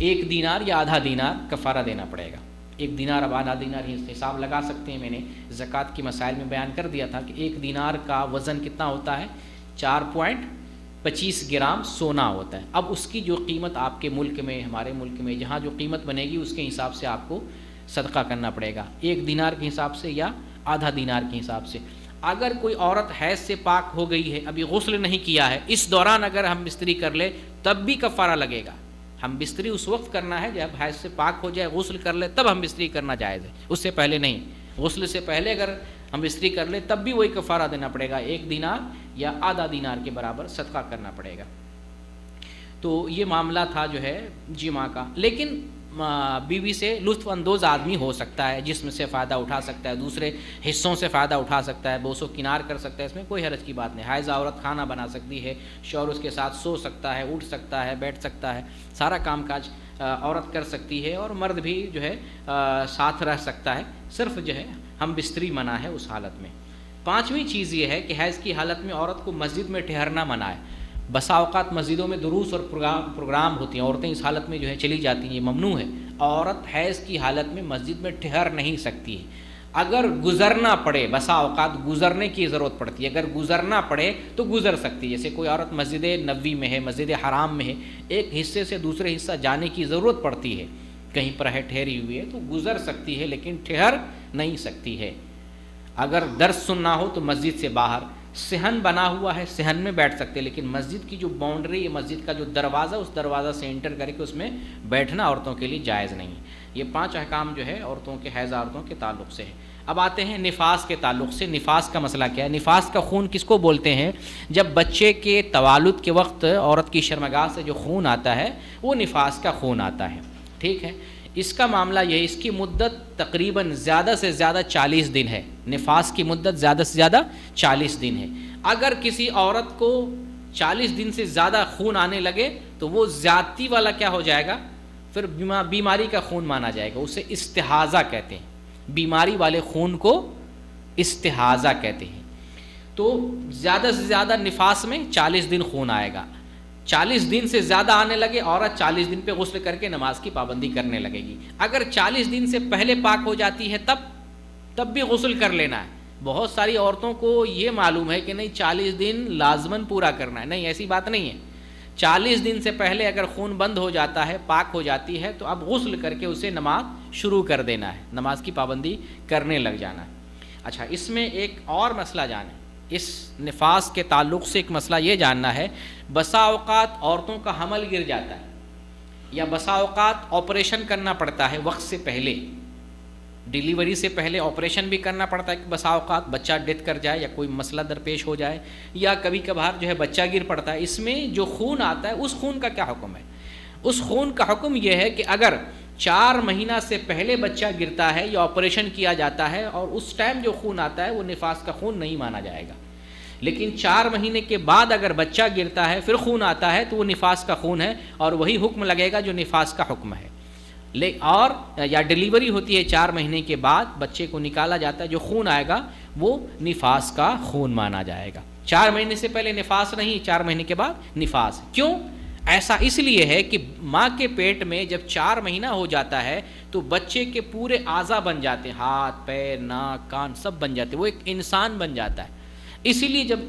1 دینار یا آدھا دینار کفارہ دینا پڑے گا. 1 دینار اب آدھا دینار ہی حساب لگا سکتے ہیں. میں نے زکوٰۃ کی مسائل میں بیان کر دیا تھا کہ 1 دینار کا وزن کتنا ہوتا ہے؟ 4.25 گرام سونا ہوتا ہے. اب اس کی جو قیمت آپ کے ملک میں، ہمارے ملک میں جہاں جو قیمت بنے گی اس کے حساب سے آپ کو صدقہ کرنا پڑے گا، 1 دینار کے حساب سے یا آدھا دینار کے حساب سے. اگر کوئی عورت حیض سے پاک ہو گئی ہے، ابھی غسل نہیں کیا ہے، اس دوران اگر ہم بستری کر لے تب بھی کفارہ لگے گا. ہم بستری اس وقت کرنا ہے جب حیض سے پاک ہو جائے، غسل کر لے تب ہم بستری کرنا جائز ہے، اس سے پہلے نہیں. غسل سے پہلے اگر ہم بستری کر لے تب بھی وہی کفارہ دینا پڑے گا، 1 دینار یا آدھا دینار کے برابر صدقہ کرنا پڑے گا. تو یہ معاملہ تھا جو ہے جماع کا. لیکن بیوی سے لطف اندوز آدمی ہو سکتا ہے، جسم سے فائدہ اٹھا سکتا ہے، دوسرے حصوں سے فائدہ اٹھا سکتا ہے، بوس و کنار کر سکتا ہے، اس میں کوئی حرج کی بات نہیں. حائض عورت کھانا بنا سکتی ہے، شوہر اس کے ساتھ سو سکتا ہے، اٹھ سکتا ہے، بیٹھ سکتا ہے، سارا کام کاج عورت کر سکتی ہے، اور مرد بھی جو ہے ساتھ رہ سکتا ہے. صرف جو ہے ہم بستری منع ہے اس حالت میں. 5ویں چیز یہ ہے کہ حیض کی حالت میں عورت کو مسجد میں ٹھہرنا منع ہے. بسا اوقات مسجدوں میں دروس اور پروگرام ہوتی ہیں، عورتیں اس حالت میں جو ہے چلی جاتی ہیں، یہ ممنوع ہے. عورت حیض کی حالت میں مسجد میں ٹھہر نہیں سکتی ہے. اگر گزرنا پڑے، بسا اوقات گزرنے کی ضرورت پڑتی ہے، اگر گزرنا پڑے تو گزر سکتی ہے. جیسے کوئی عورت مسجد نبوی میں ہے، مسجد حرام میں ہے، ایک حصے سے دوسرے حصہ جانے کی ضرورت پڑتی ہے، کہیں پر ہے ٹھہری ہوئی ہے تو گزر سکتی ہے، لیکن ٹھہر نہیں سکتی ہے. اگر درس سننا ہو تو مسجد سے باہر، صحن بنا ہوا ہے صحن میں بیٹھ سکتے، لیکن مسجد کی جو باؤنڈری ہے، مسجد کا جو دروازہ، اس دروازہ سے انٹر کر کے اس میں بیٹھنا عورتوں کے لیے جائز نہیں. یہ 5 احکام جو ہے عورتوں کے، حیض عورتوں کے تعلق سے ہے. اب آتے ہیں نفاس کے تعلق سے. نفاس کا مسئلہ کیا ہے؟ نفاس کا خون کس کو بولتے ہیں؟ جب بچے کے تولد کے وقت عورت کی شرمگاہ سے جو خون آتا ہے وہ نفاس کا خون آتا ہے. ٹھیک ہے، اس کا معاملہ یہ ہے، اس کی مدت تقریباً زیادہ سے زیادہ 40 دن ہے. نفاس کی مدت زیادہ سے زیادہ 40 دن ہے. اگر کسی عورت کو 40 دن سے زیادہ خون آنے لگے تو وہ زیادتی والا کیا ہو جائے گا؟ پھر بیماری کا خون مانا جائے گا. اسے استحاضہ کہتے ہیں. بیماری والے خون کو استحاضہ کہتے ہیں. تو زیادہ سے زیادہ نفاس میں 40 دن خون آئے گا. 40 دن سے زیادہ آنے لگے، عورت 40 دن پہ غسل کر کے نماز کی پابندی کرنے لگے گی. اگر 40 دن سے پہلے پاک ہو جاتی ہے تب بھی غسل کر لینا ہے. بہت ساری عورتوں کو یہ معلوم ہے کہ نہیں 40 دن لازماً پورا کرنا ہے. نہیں، ایسی بات نہیں ہے. 40 دن سے پہلے اگر خون بند ہو جاتا ہے، پاک ہو جاتی ہے، تو اب غسل کر کے اسے نماز شروع کر دینا ہے، نماز کی پابندی کرنے لگ جانا ہے. اچھا، اس میں ایک اور مسئلہ جانیں، اس نفاس کے تعلق سے ایک مسئلہ یہ جاننا ہے، بسا اوقات عورتوں کا حمل گر جاتا ہے یا بسا اوقات آپریشن کرنا پڑتا ہے وقت سے پہلے، ڈیلیوری سے پہلے آپریشن بھی کرنا پڑتا ہے کہ بسا اوقات بچہ ڈیتھ کر جائے یا کوئی مسئلہ درپیش ہو جائے، یا کبھی کبھار جو ہے بچہ گر پڑتا ہے. اس میں جو خون آتا ہے اس خون کا کیا حکم ہے؟ اس خون کا حکم یہ ہے کہ اگر 4 مہینہ سے پہلے بچہ گرتا ہے یا آپریشن کیا جاتا ہے اور اس ٹائم جو خون آتا ہے وہ نفاس کا خون نہیں مانا جائے گا، لیکن 4 مہینے کے بعد اگر بچہ گرتا ہے پھر خون آتا ہے تو وہ نفاس کا خون ہے اور وہی حکم لگے گا جو نفاس کا حکم ہے. اور یا ڈیلیوری ہوتی ہے 4 مہینے کے بعد بچے کو نکالا جاتا ہے، جو خون آئے گا وہ نفاس کا خون مانا جائے گا. 4 مہینے سے پہلے نفاس نہیں، 4 مہینے کے بعد نفاس. کیوں ایسا؟ اس لیے ہے کہ ماں کے پیٹ میں جب 4 مہینہ ہو جاتا ہے تو بچے کے پورے اعضاء بن جاتے ہیں، ہاتھ پیر ناک کان سب بن جاتے ہیں، وہ ایک انسان بن جاتا ہے. اسی لیے جب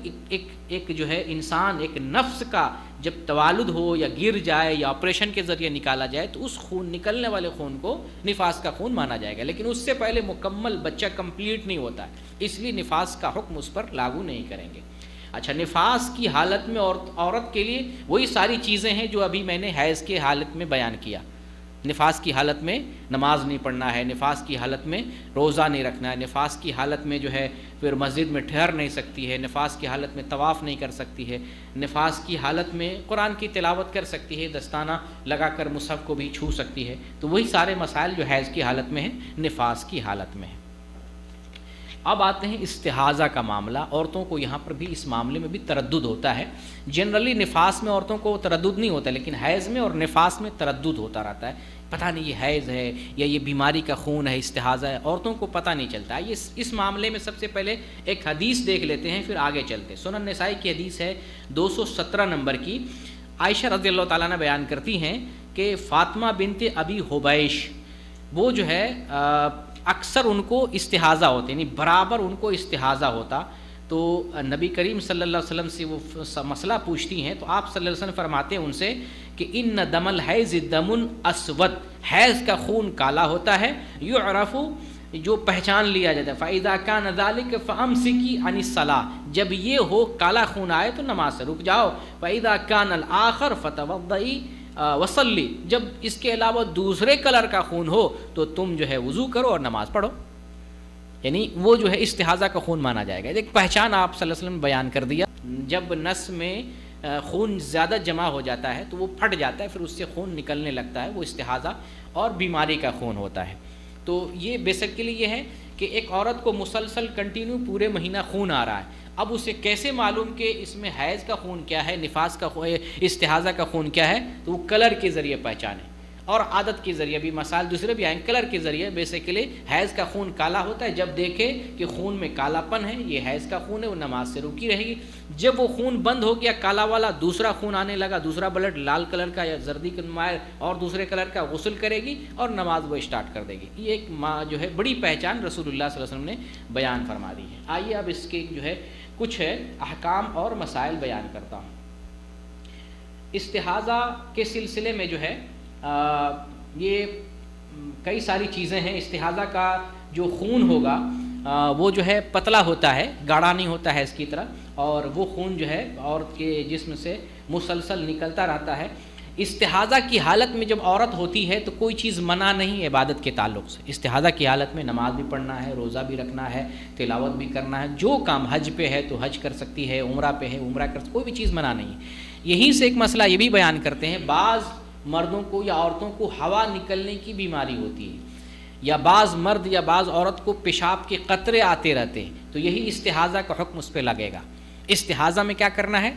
ایک جو ہے انسان، ایک نفس کا جب توالد ہو یا گر جائے یا آپریشن کے ذریعے نکالا جائے تو اس خون، نکلنے والے خون کو نفاس کا خون مانا جائے گا، لیکن اس سے پہلے مکمل بچہ کمپلیٹ نہیں ہوتا ہے، اس لیے نفاس کا حکم اس پر لاگو نہیں کریں گے. اچھا، نفاس کی حالت میں عورت کے لیے وہی ساری چیزیں ہیں جو ابھی میں نے حیض کے حالت میں بیان کیا. نفاس کی حالت میں نماز نہیں پڑھنا ہے، نفاس کی حالت میں روزہ نہیں رکھنا ہے، نفاس کی حالت میں جو ہے پھر مسجد میں ٹھہر نہیں سکتی ہے، نفاس کی حالت میں طواف نہیں کر سکتی ہے، نفاس کی حالت میں قرآن کی تلاوت کر سکتی ہے، دستانہ لگا کر مصحف کو بھی چھو سکتی ہے. تو وہی سارے مسائل جو حیض کی حالت میں ہیں نفاس کی حالت میں ہیں. اب آتے ہیں استحاضہ کا معاملہ. عورتوں کو یہاں پر بھی اس معاملے میں بھی تردد ہوتا ہے. جنرلی نفاس میں عورتوں کو تردد نہیں ہوتا، لیکن حیض میں اور نفاس میں تردد ہوتا رہتا ہے. پتہ نہیں یہ حیض ہے یا یہ بیماری کا خون ہے، استحاضہ ہے، عورتوں کو پتہ نہیں چلتا. اس معاملے میں سب سے پہلے ایک حدیث دیکھ لیتے ہیں، پھر آگے چلتے. سنن نسائی کی حدیث ہے 217 نمبر کی. عائشہ رضی اللہ تعالیٰ عنہ بیان کرتی ہیں کہ فاطمہ بنت ابی حبیش وہ جو ہے اکثر ان کو استحاضہ ہوتے، یعنی برابر ان کو استحاضہ ہوتا. تو نبی کریم صلی اللہ علیہ وسلم سے وہ مسئلہ پوچھتی ہیں تو آپ صلی اللہ علیہ وسلم فرماتے ہیں ان سے کہ ان دم الحیض دم اسود، حیض کا خون کالا ہوتا ہے، یعرف جو پہچان لیا جاتا ہے. فاذا کان ذلک فامسکی عن الصلاۃ، جب یہ ہو کالا خون آئے تو نماز سے رک جاؤ. فاذا کان الاخر فتوضئی وصلی، جب اس کے علاوہ دوسرے کلر کا خون ہو تو تم جو ہے وضو کرو اور نماز پڑھو. یعنی وہ جو ہے استحاضہ کا خون مانا جائے گا. ایک پہچان آپ صلی اللہ علیہ وسلم نے بیان کر دیا. جب نس میں خون زیادہ جمع ہو جاتا ہے تو وہ پھٹ جاتا ہے، پھر اس سے خون نکلنے لگتا ہے، وہ استحاضہ اور بیماری کا خون ہوتا ہے. تو یہ بیسیکلی یہ ہے کہ ایک عورت کو مسلسل کنٹینیو پورے مہینہ خون آ رہا ہے. اب اسے کیسے معلوم کہ اس میں حیض کا خون کیا ہے، نفاس کا استحاضہ کا خون کیا ہے؟ تو وہ کلر کے ذریعے پہچانے، اور عادت کے ذریعے بھی مسائل دوسرے بھی آئیں. کلر کے ذریعے بیسیکلی حیض کا خون کالا ہوتا ہے، جب دیکھے کہ خون میں کالا پن ہے، یہ حیض کا خون ہے، وہ نماز سے رکی رہے گی. جب وہ خون بند ہو گیا کالا والا، دوسرا خون آنے لگا، دوسرا بلڈ لال کلر کا یا زردی کا مائل اور دوسرے کلر کا، غسل کرے گی اور نماز وہ اسٹارٹ کر دے گی. یہ ایک جو ہے بڑی پہچان رسول اللہ صلی اللہ علیہ وسلم نے بیان فرما دی ہے. آئیے اب اس کے جو ہے کچھ احکام اور مسائل بیان کرتا ہوں. استحاضہ کے سلسلے میں جو ہے یہ کئی ساری چیزیں ہیں. استحاضہ کا جو خون ہوگا وہ جو ہے پتلا ہوتا ہے، گاڑھا نہیں ہوتا ہے اس کی طرح، اور وہ خون جو ہے عورت کے جسم سے مسلسل نکلتا رہتا ہے. استحاضہ کی حالت میں جب عورت ہوتی ہے تو کوئی چیز منع نہیں عبادت کے تعلق سے. استحاضہ کی حالت میں نماز بھی پڑھنا ہے، روزہ بھی رکھنا ہے، تلاوت بھی کرنا ہے. جو کام حج پہ ہے تو حج کر سکتی ہے، عمرہ پہ ہے عمرہ کر سکتی، کوئی بھی چیز منع نہیں. یہیں سے ایک مسئلہ یہ بھی بیان کرتے ہیں، بعض مردوں کو یا عورتوں کو ہوا نکلنے کی بیماری ہوتی ہے، یا بعض مرد یا بعض عورت کو پیشاب کے قطرے آتے رہتے ہیں، تو یہی استحاضہ کا حکم اس پہ لگے گا. استحاضہ میں کیا کرنا ہے؟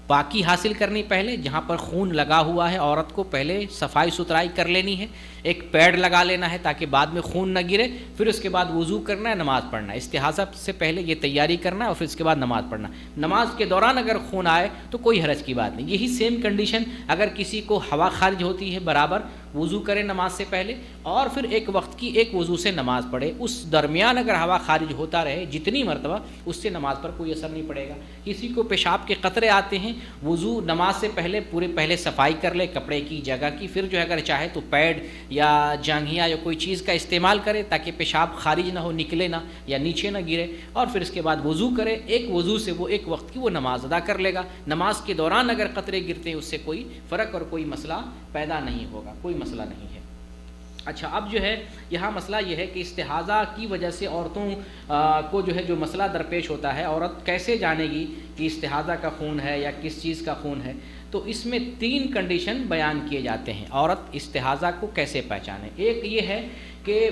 پاکی حاصل کرنی، پہلے جہاں پر خون لگا ہوا ہے عورت کو پہلے صفائی ستھرائی کر لینی ہے، ایک پیڈ لگا لینا ہے تاکہ بعد میں خون نہ گرے. پھر اس کے بعد وضو کرنا ہے، نماز پڑھنا ہے. استحاضہ سے پہلے یہ تیاری کرنا ہے اور پھر اس کے بعد نماز پڑھنا. نماز کے دوران اگر خون آئے تو کوئی حرج کی بات نہیں. یہی سیم کنڈیشن اگر کسی کو ہوا خارج ہوتی ہے برابر وضو کرے نماز سے پہلے اور پھر ایک وقت کی ایک وضو سے نماز پڑھے. اس درمیان اگر ہوا خارج ہوتا رہے جتنی مرتبہ, اس سے نماز پر کوئی اثر نہیں پڑے گا. کسی کو پیشاب کے قطرے آتے ہیں, وضو نماز سے پہلے پہلے صفائی کر لے کپڑے کی جگہ کی, پھر جو ہے اگر چاہے تو پیڈ یا جانگھیا یا کوئی چیز کا استعمال کرے تاکہ پیشاب خارج نہ ہو, نکلے نہ یا نیچے نہ گرے, اور پھر اس کے بعد وضو کرے. ایک وضو سے وہ ایک وقت کی وہ نماز ادا کر لے گا. نماز کے دوران اگر قطرے گرتے ہیں اس سے کوئی فرق اور کوئی مسئلہ پیدا نہیں ہوگا, کوئی مسئلہ نہیں ہے. اچھا, اب جو ہے یہاں مسئلہ یہ ہے کہ استحاضہ کی وجہ سے عورتوں کو جو ہے جو مسئلہ درپیش ہوتا ہے, عورت کیسے جانے گی کہ استحاضہ کا خون ہے یا کس چیز کا خون ہے. تو اس میں 3 کنڈیشن بیان کیے جاتے ہیں, عورت استحاضہ کو کیسے پہچانے. ایک یہ ہے کہ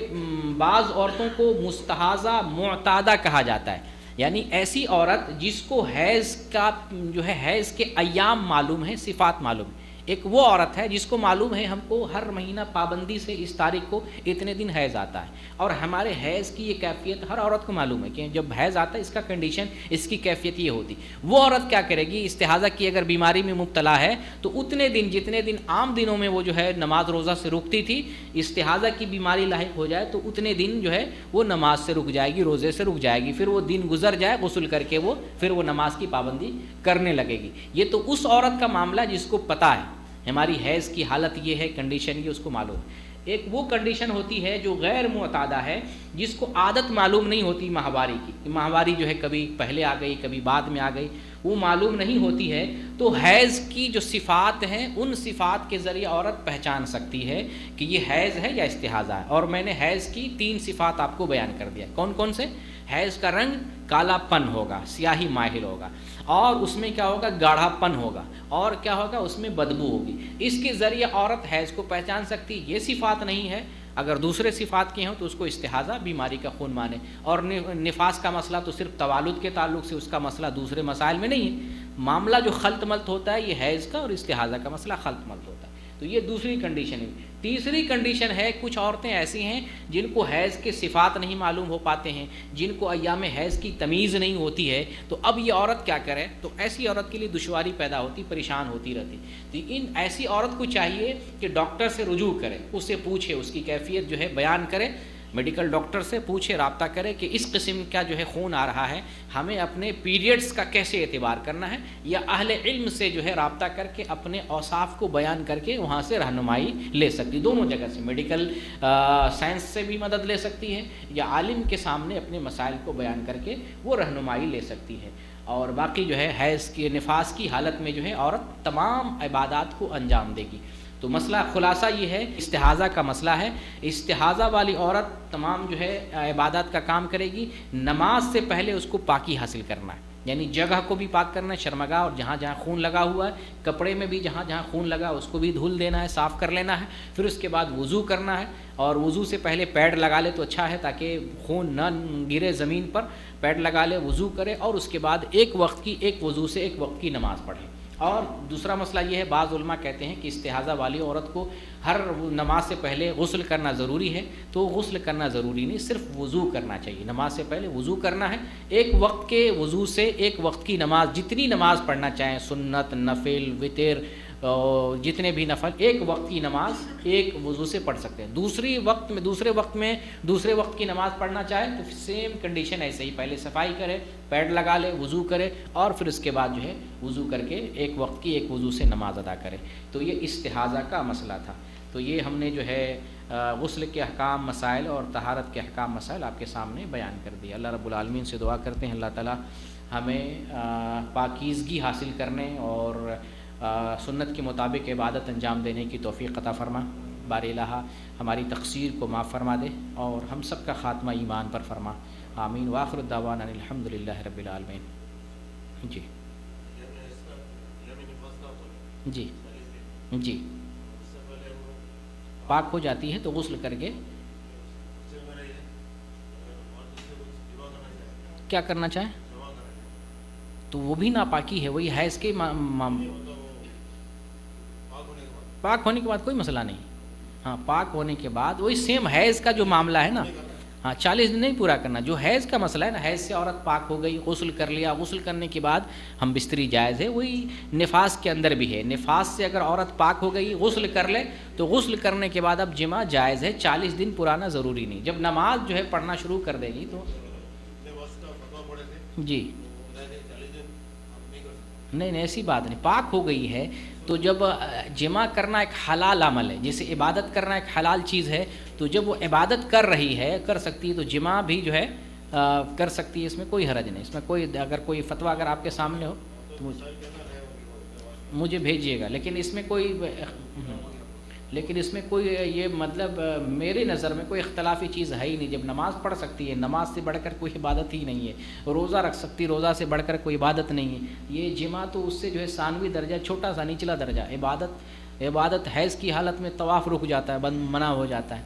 بعض عورتوں کو مستحاضہ معتادہ کہا جاتا ہے, یعنی ایسی عورت جس کو حیض کا جو ہے حیض کے ایام معلوم ہیں, صفات معلوم ہیں. ایک وہ عورت ہے جس کو معلوم ہے ہم کو ہر مہینہ پابندی سے اس تاریخ کو اتنے دن حیض آتا ہے, اور ہمارے حیض کی یہ کیفیت ہر عورت کو معلوم ہے کہ جب حیض آتا ہے اس کا کنڈیشن, اس کی کیفیت یہ ہوتی. وہ عورت کیا کرے گی, استحاضہ کی اگر بیماری میں مبتلا ہے تو اتنے دن جتنے دن عام دنوں میں وہ جو ہے نماز روزہ سے رکتی تھی, استحاضہ کی بیماری لاحق ہو جائے تو اتنے دن جو ہے وہ نماز سے رک جائے گی, روزے سے رک جائے گی. پھر وہ دن گزر جائے غسل کر کے پھر وہ نماز کی پابندی کرنے لگے گی. یہ تو اس عورت کا معاملہ جس کو پتہ ہے ہماری حیض کی حالت یہ ہے, کنڈیشن یہ اس کو معلوم ہے. ایک وہ کنڈیشن ہوتی ہے جو غیر معتادہ ہے, جس کو عادت معلوم نہیں ہوتی ماہواری کی, کہ ماہواری جو ہے کبھی پہلے آ گئی کبھی بعد میں آ گئی, وہ معلوم نہیں ہوتی ہے. تو حیض کی جو صفات ہیں ان صفات کے ذریعے عورت پہچان سکتی ہے کہ یہ حیض ہے یا استحاضہ ہے. اور میں نے حیض کی 3 صفات آپ کو بیان کر دیا. کون کون سے؟ حیض کا رنگ کالا پن ہوگا, سیاہی مائل ہوگا, اور اس میں کیا ہوگا, گاڑھا پن ہوگا, اور کیا ہوگا, اس میں بدبو ہوگی. اس کے ذریعے عورت حیض کو پہچان سکتی. یہ صفات نہیں ہے, اگر دوسرے صفات کے ہوں تو اس کو استحاضہ بیماری کا خون مانے. اور نفاس کا مسئلہ تو صرف توالد کے تعلق سے, اس کا مسئلہ دوسرے مسائل میں نہیں ہے. معاملہ جو خلط ملط ہوتا ہے یہ حیض کا اور استحاضہ کا مسئلہ خلط ملط ہوتا ہے. تو یہ دوسری کنڈیشن ہے. تیسری کنڈیشن ہے, کچھ عورتیں ایسی ہیں جن کو حیض کے صفات نہیں معلوم ہو پاتے ہیں, جن کو ایام حیض کی تمیز نہیں ہوتی ہے. تو اب یہ عورت کیا کرے, تو ایسی عورت کے لیے دشواری پیدا ہوتی, پریشان ہوتی رہتی. تو ان ایسی عورت کو چاہیے کہ ڈاکٹر سے رجوع کرے, اس سے پوچھے, اس کی کیفیت جو ہے بیان کرے, میڈیکل ڈاکٹر سے پوچھے, رابطہ کرے کہ اس قسم کا جو ہے خون آ رہا ہے, ہمیں اپنے پیریڈز کا کیسے اعتبار کرنا ہے, یا اہل علم سے جو ہے رابطہ کر کے اپنے اوصاف کو بیان کر کے وہاں سے رہنمائی لے سکتی. دونوں جگہ سے, میڈیکل سائنس سے بھی مدد لے سکتی ہے, یا عالم کے سامنے اپنے مسائل کو بیان کر کے وہ رہنمائی لے سکتی ہے. اور باقی جو ہے حیض کی نفاس کی حالت میں جو ہے عورت تمام عبادات کو انجام دے گی. تو مسئلہ خلاصہ یہ ہے, استحاضہ کا مسئلہ ہے. استحاضہ والی عورت تمام جو ہے عبادات کا کام کرے گی. نماز سے پہلے اس کو پاکی حاصل کرنا ہے, یعنی جگہ کو بھی پاک کرنا ہے, شرمگاہ اور جہاں جہاں خون لگا ہوا ہے, کپڑے میں بھی جہاں جہاں خون لگا اس کو بھی دھل دینا ہے, صاف کر لینا ہے. پھر اس کے بعد وضو کرنا ہے, اور وضو سے پہلے پیڈ لگا لے تو اچھا ہے تاکہ خون نہ گرے زمین پر. پیڈ لگا لے, وضو کرے, اور اس کے بعد ایک وقت کی ایک وضو سے ایک وقت کی نماز پڑھے. اور دوسرا مسئلہ یہ ہے, بعض علماء کہتے ہیں کہ استحاضہ والی عورت کو ہر نماز سے پہلے غسل کرنا ضروری ہے. تو غسل کرنا ضروری نہیں, صرف وضو کرنا چاہیے. نماز سے پہلے وضو کرنا ہے, ایک وقت کے وضو سے ایک وقت کی نماز, جتنی نماز پڑھنا چاہیں, سنت, نفل, وتر, جتنے بھی نفل, ایک وقت کی نماز ایک وضو سے پڑھ سکتے ہیں. دوسرے وقت کی نماز پڑھنا چاہے تو سیم کنڈیشن ایسے ہی, پہلے صفائی کرے, پیڈ لگا لے, وضو کرے, اور پھر اس کے بعد جو ہے وضو کر کے ایک وقت کی ایک وضو سے نماز ادا کرے. تو یہ استحاضہ کا مسئلہ تھا. تو یہ ہم نے جو ہے غسل کے احکام مسائل اور طہارت کے احکام مسائل آپ کے سامنے بیان کر دیا. اللہ رب العالمین سے دعا کرتے ہیں اللہ تعالیٰ ہمیں پاکیزگی حاصل کرنے اور سنت کے مطابق عبادت انجام دینے کی توفیق عطا فرما. بار الہ ہماری تقصیر کو معاف فرما دے اور ہم سب کا خاتمہ ایمان پر فرما. آمین. وآخر الدعوانا الحمد للہ رب العالمین. جی جی جی پاک ہو جاتی ہے تو غسل کر کے کیا کرنا چاہیں تو وہ بھی ناپاکی ہے, وہی حیض کے پاک ہونے کے بعد کوئی مسئلہ نہیں. ہاں, پاک ہونے کے بعد وہی سیم حیض کا جو معاملہ ہے نا, ہاں 40 دن نہیں پورا کرنا. جو حیض کا مسئلہ ہے نا، حیض سے عورت پاک ہو گئی، غسل کر لیا، غسل کرنے کے بعد ہم بستری جائز ہے، وہی نفاس کے اندر بھی ہے. نفاس سے اگر عورت پاک ہو گئی، غسل کر لے تو غسل کرنے کے بعد اب جماع جائز ہے. 40 دن پرانا ضروری نہیں. جب نماز جو ہے پڑھنا شروع کر دے گی تو جی نہیں ایسی بات نہیں. پاک ہو گئی ہے تو جب جماع کرنا ایک حلال عمل ہے، جیسے عبادت کرنا ایک حلال چیز ہے، تو جب وہ عبادت کر رہی ہے، کر سکتی ہے، تو جماع بھی جو ہے کر سکتی ہے. اس میں کوئی حرج نہیں. اس میں کوئی اگر کوئی فتویٰ اگر آپ کے سامنے ہو تو مجھے بھیجیے گا. لیکن اس میں کوئی یہ مطلب میری نظر میں کوئی اختلافی چیز ہے ہی نہیں. جب نماز پڑھ سکتی ہے، نماز سے بڑھ کر کوئی عبادت ہی نہیں ہے. روزہ رکھ سکتی، روزہ سے بڑھ کر کوئی عبادت نہیں ہے. یہ جماع تو اس سے جو ہے ثانوی درجہ، چھوٹا سا نچلا درجہ. عبادت حیض کی حالت میں طواف رک جاتا ہے، بند منع ہو جاتا ہے،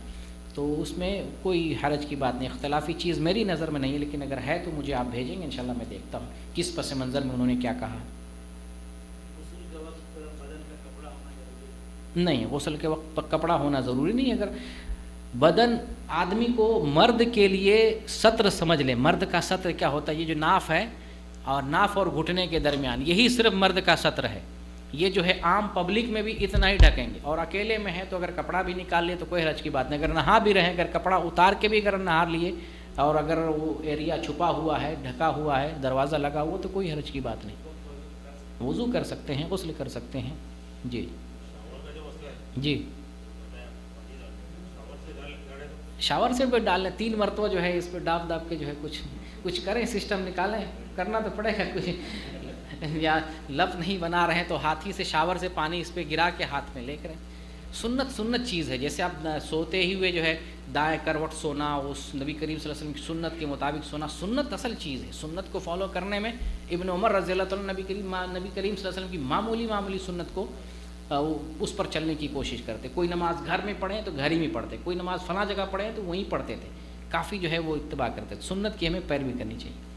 تو اس میں کوئی حرج کی بات نہیں. اختلافی چیز میری نظر میں نہیں ہے، لیکن اگر ہے تو مجھے آپ بھیجیں گے، انشاءاللہ میں دیکھتا ہوں کس پس منظر میں انہوں نے کیا کہا. نہیں، غسل کے وقت کپڑا ہونا ضروری نہیں. اگر بدن آدمی کو مرد کے لیے سطر سمجھ لے، مرد کا سطر کیا ہوتا ہے؟ یہ جو ناف ہے، اور ناف اور گھٹنے کے درمیان، یہی صرف مرد کا سطر ہے. یہ جو ہے عام پبلک میں بھی اتنا ہی ڈھکیں گے، اور اکیلے میں ہے تو اگر کپڑا بھی نکال لیے تو کوئی حرج کی بات نہیں. اگر نہا بھی رہے، اگر کپڑا اتار کے بھی اگر نہا لیے، اور اگر وہ ایریا چھپا ہوا ہے، ڈھکا ہوا ہے، دروازہ لگا ہوا، تو کوئی حرج کی بات نہیں. وضو کر سکتے ہیں، غسل کر سکتے ہیں. جی جی شاور سے بھی ڈال لیں 3 مرتبہ جو ہے اس پہ ڈاب کے جو ہے کچھ کریں، سسٹم نکالیں. کرنا تو پڑے گا کچھ. یا لف نہیں بنا رہے ہیں تو ہاتھی سے شاور سے پانی اس پہ گرا کے ہاتھ میں لے کریں. سنت چیز ہے. جیسے آپ سوتے ہی ہوئے جو ہے دائیں کروٹ سونا، اس نبی کریم صلی اللہ علیہ وسلم کی سنت کے مطابق سونا، سنت اصل چیز ہے. سنت کو فالو کرنے میں ابن عمر رضی اللہ تعالیٰ نبی کریم صلی اللہ علیہ وسلم کی معمولی سنت کو اس پر چلنے کی کوشش کرتے. کوئی نماز گھر میں پڑھیں تو گھر ہی میں پڑھتے، کوئی نماز فلاں جگہ پڑھیں تو وہیں پڑھتے تھے. کافی جو ہے وہ اتباع کرتے تھے. سنت کی ہمیں پیروی کرنی چاہیے.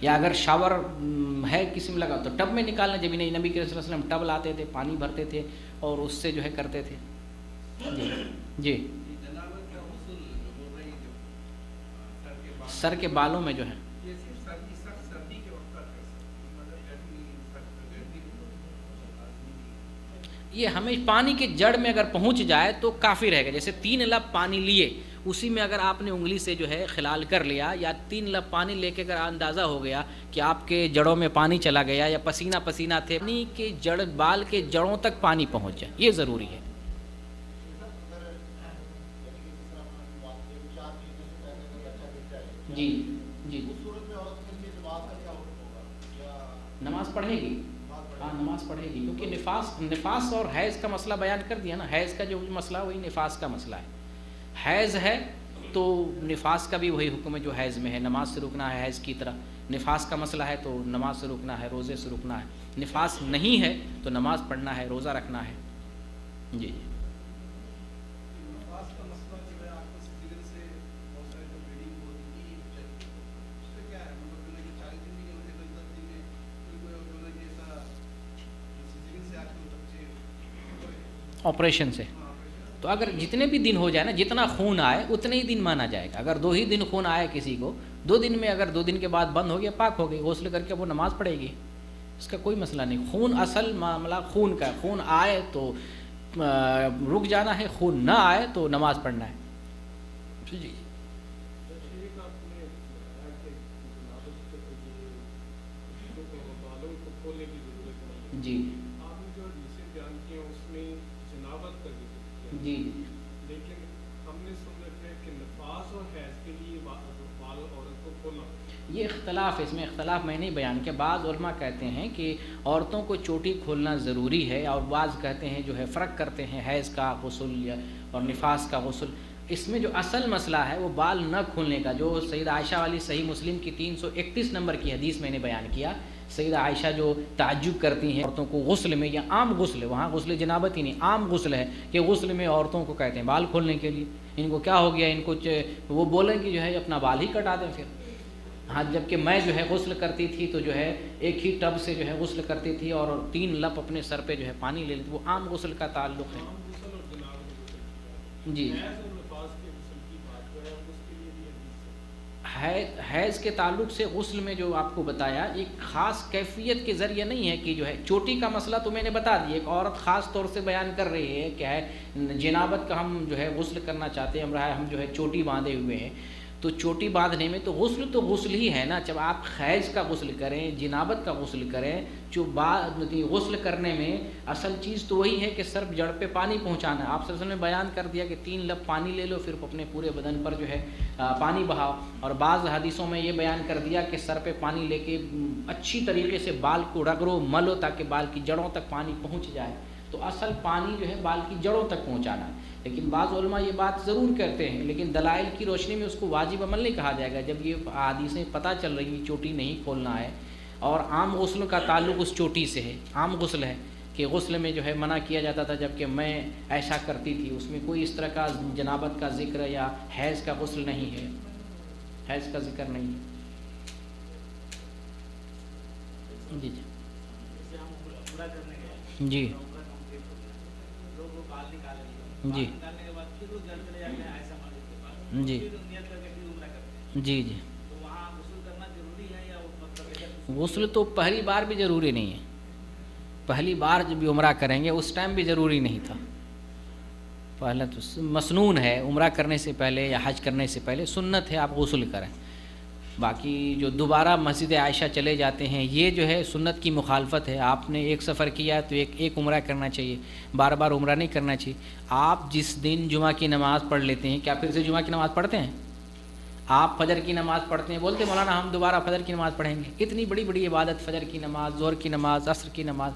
یا اگر شاور ہے کسی میں لگا تو ٹب میں نکالنا. جب نہیں، نبی کریم صلی اللہ علیہ وسلم ٹب لاتے تھے، پانی بھرتے تھے اور اس سے جو ہے کرتے تھے. جی سر کے بالوں میں جو ہے یہ ہمیں پانی کے جڑ میں اگر پہنچ جائے تو کافی رہے گا. جیسے 3 لب پانی لیے، اسی میں اگر آپ نے انگلی سے جو ہے خلال کر لیا، یا 3 لب پانی لے کے اگر اندازہ ہو گیا کہ آپ کے جڑوں میں پانی چلا گیا، یا پسینہ تھے، پانی کے جڑ، بال کے جڑوں تک پانی پہنچ جائے، یہ ضروری ہے. جی جی نماز پڑھے گی. ہاں نماز پڑھے گی، کیونکہ نفاس اور حیض کا مسئلہ بیان کر دیا نا. حیض کا جو مسئلہ وہی نفاس کا مسئلہ ہے. حیض ہے تو نفاس کا بھی وہی حکم ہے جو حیض میں ہے. نماز سے رکنا ہے حیض کی طرح. نفاس کا مسئلہ ہے تو نماز سے رکنا ہے، روزے سے رکنا ہے. نفاس نہیں ہے تو نماز پڑھنا ہے، روزہ رکھنا ہے. جی آپریشن سے تو اگر جتنے بھی دن ہو جائے نا، جتنا خون آئے اتنے ہی دن مانا جائے گا. اگر 2 ہی دن خون آئے کسی کو، 2 دن میں اگر 2 دن کے بعد بند ہو گیا، پاک ہو گئی، غسل کر کے وہ نماز پڑھے گی. اس کا کوئی مسئلہ نہیں. خون اصل معاملہ خون کا ہے. خون آئے تو رک جانا ہے، خون نہ آئے تو نماز پڑھنا ہے. جی جی جی لیکن ہم نے سن رکھا ہے کہ نفاس اور حیض کے لیے بال عورت کو کھولنا. یہ اختلاف، اس میں اختلاف میں نہیں بیان کیا. بعض علماء کہتے ہیں کہ عورتوں کو چوٹی کھولنا ضروری ہے، اور بعض کہتے ہیں جو ہے فرق کرتے ہیں حیض کا غسل اور نفاس کا غسل. اس میں جو اصل مسئلہ ہے وہ بال نہ کھولنے کا، جو سیدہ عائشہ والی صحیح مسلم کی 331 نمبر کی حدیث میں نے بیان کیا. سیدہ عائشہ جو تعجب کرتی ہیں عورتوں کو غسل میں، یا عام غسل ہے، وہاں غسل جنابت ہی نہیں، عام غسل ہے کہ غسل میں عورتوں کو کہتے ہیں بال کھولنے کے لیے. ان کو کیا ہو گیا، ان کو وہ بولیں کہ جو ہے اپنا بال ہی کٹا دیں پھر. ہاں جبکہ میں جو ہے غسل کرتی تھی تو جو ہے ایک ہی ٹب سے جو ہے غسل کرتی تھی، اور 3 لپ اپنے سر پہ جو ہے پانی لے لیتی. وہ عام غسل کا تعلق ہے. جی حیض کے تعلق سے غسل میں جو آپ کو بتایا ایک خاص کیفیت کے ذریعے نہیں ہے کہ جو ہے چوٹی کا مسئلہ تو میں نے بتا دیا، ایک عورت خاص طور سے بیان کر رہی ہے کہ ہے جنابت کا ہم جو ہے غسل کرنا چاہتے ہیں، ہم جو ہے چوٹی باندھے ہوئے ہیں، تو چوٹی باندھنے میں تو غسل ہی ہے نا، جب آپ حیض کا غسل کریں، جنابت کا غسل کریں، جو غسل کرنے میں اصل چیز تو وہی ہے کہ صرف جڑ پہ پانی پہنچانا ہے۔ آپ صلی اللہ علیہ وسلم نے بیان کر دیا کہ 3 لب پانی لے لو، پھر اپنے پورے بدن پر جو ہے پانی بہاؤ، اور بعض حدیثوں میں یہ بیان کر دیا کہ سر پہ پانی لے کے اچھی طریقے سے بال کو رگڑو، ملو، تاکہ بال کی جڑوں تک پانی پہنچ جائے۔ تو اصل پانی جو ہے بال کی جڑوں تک پہنچانا ہے، لیکن بعض علماء یہ بات ضرور کہتے ہیں، لیکن دلائل کی روشنی میں اس کو واجب عمل نہیں کہا جائے گا۔ جب یہ حدیثیں پتہ چل رہی ہیں چوٹی نہیں کھولنا ہے، اور عام غسل کا تعلق اس چوٹی سے ہے، عام غسل ہے کہ غسل میں جو ہے منع کیا جاتا تھا، جبکہ میں ایسا کرتی تھی، اس میں کوئی اس طرح کا جنابت کا ذکر یا حیض کا غسل نہیں ہے، حیض کا ذکر نہیں ہے۔ جی جی جی جی جی جی غسل تو پہلی بار بھی ضروری نہیں ہے، پہلی بار جب بھی عمرہ کریں گے اس ٹائم بھی ضروری نہیں تھا، پہلا تو مسنون ہے، عمرہ کرنے سے پہلے یا حج کرنے سے پہلے سنت ہے آپ غسل کریں۔ باقی جو دوبارہ مسجد عائشہ چلے جاتے ہیں یہ جو ہے سنت کی مخالفت ہے۔ آپ نے ایک سفر کیا تو ایک عمرہ کرنا چاہیے، بار بار عمرہ نہیں کرنا چاہیے۔ آپ جس دن جمعہ کی نماز پڑھ لیتے ہیں، کیا پھر سے جمعہ کی نماز پڑھتے ہیں؟ آپ فجر کی نماز پڑھتے ہیں، بولتے مولانا ہم دوبارہ فجر کی نماز پڑھیں گے۔ اتنی بڑی بڑی عبادت، فجر کی نماز، ظہر کی نماز، عصر کی نماز،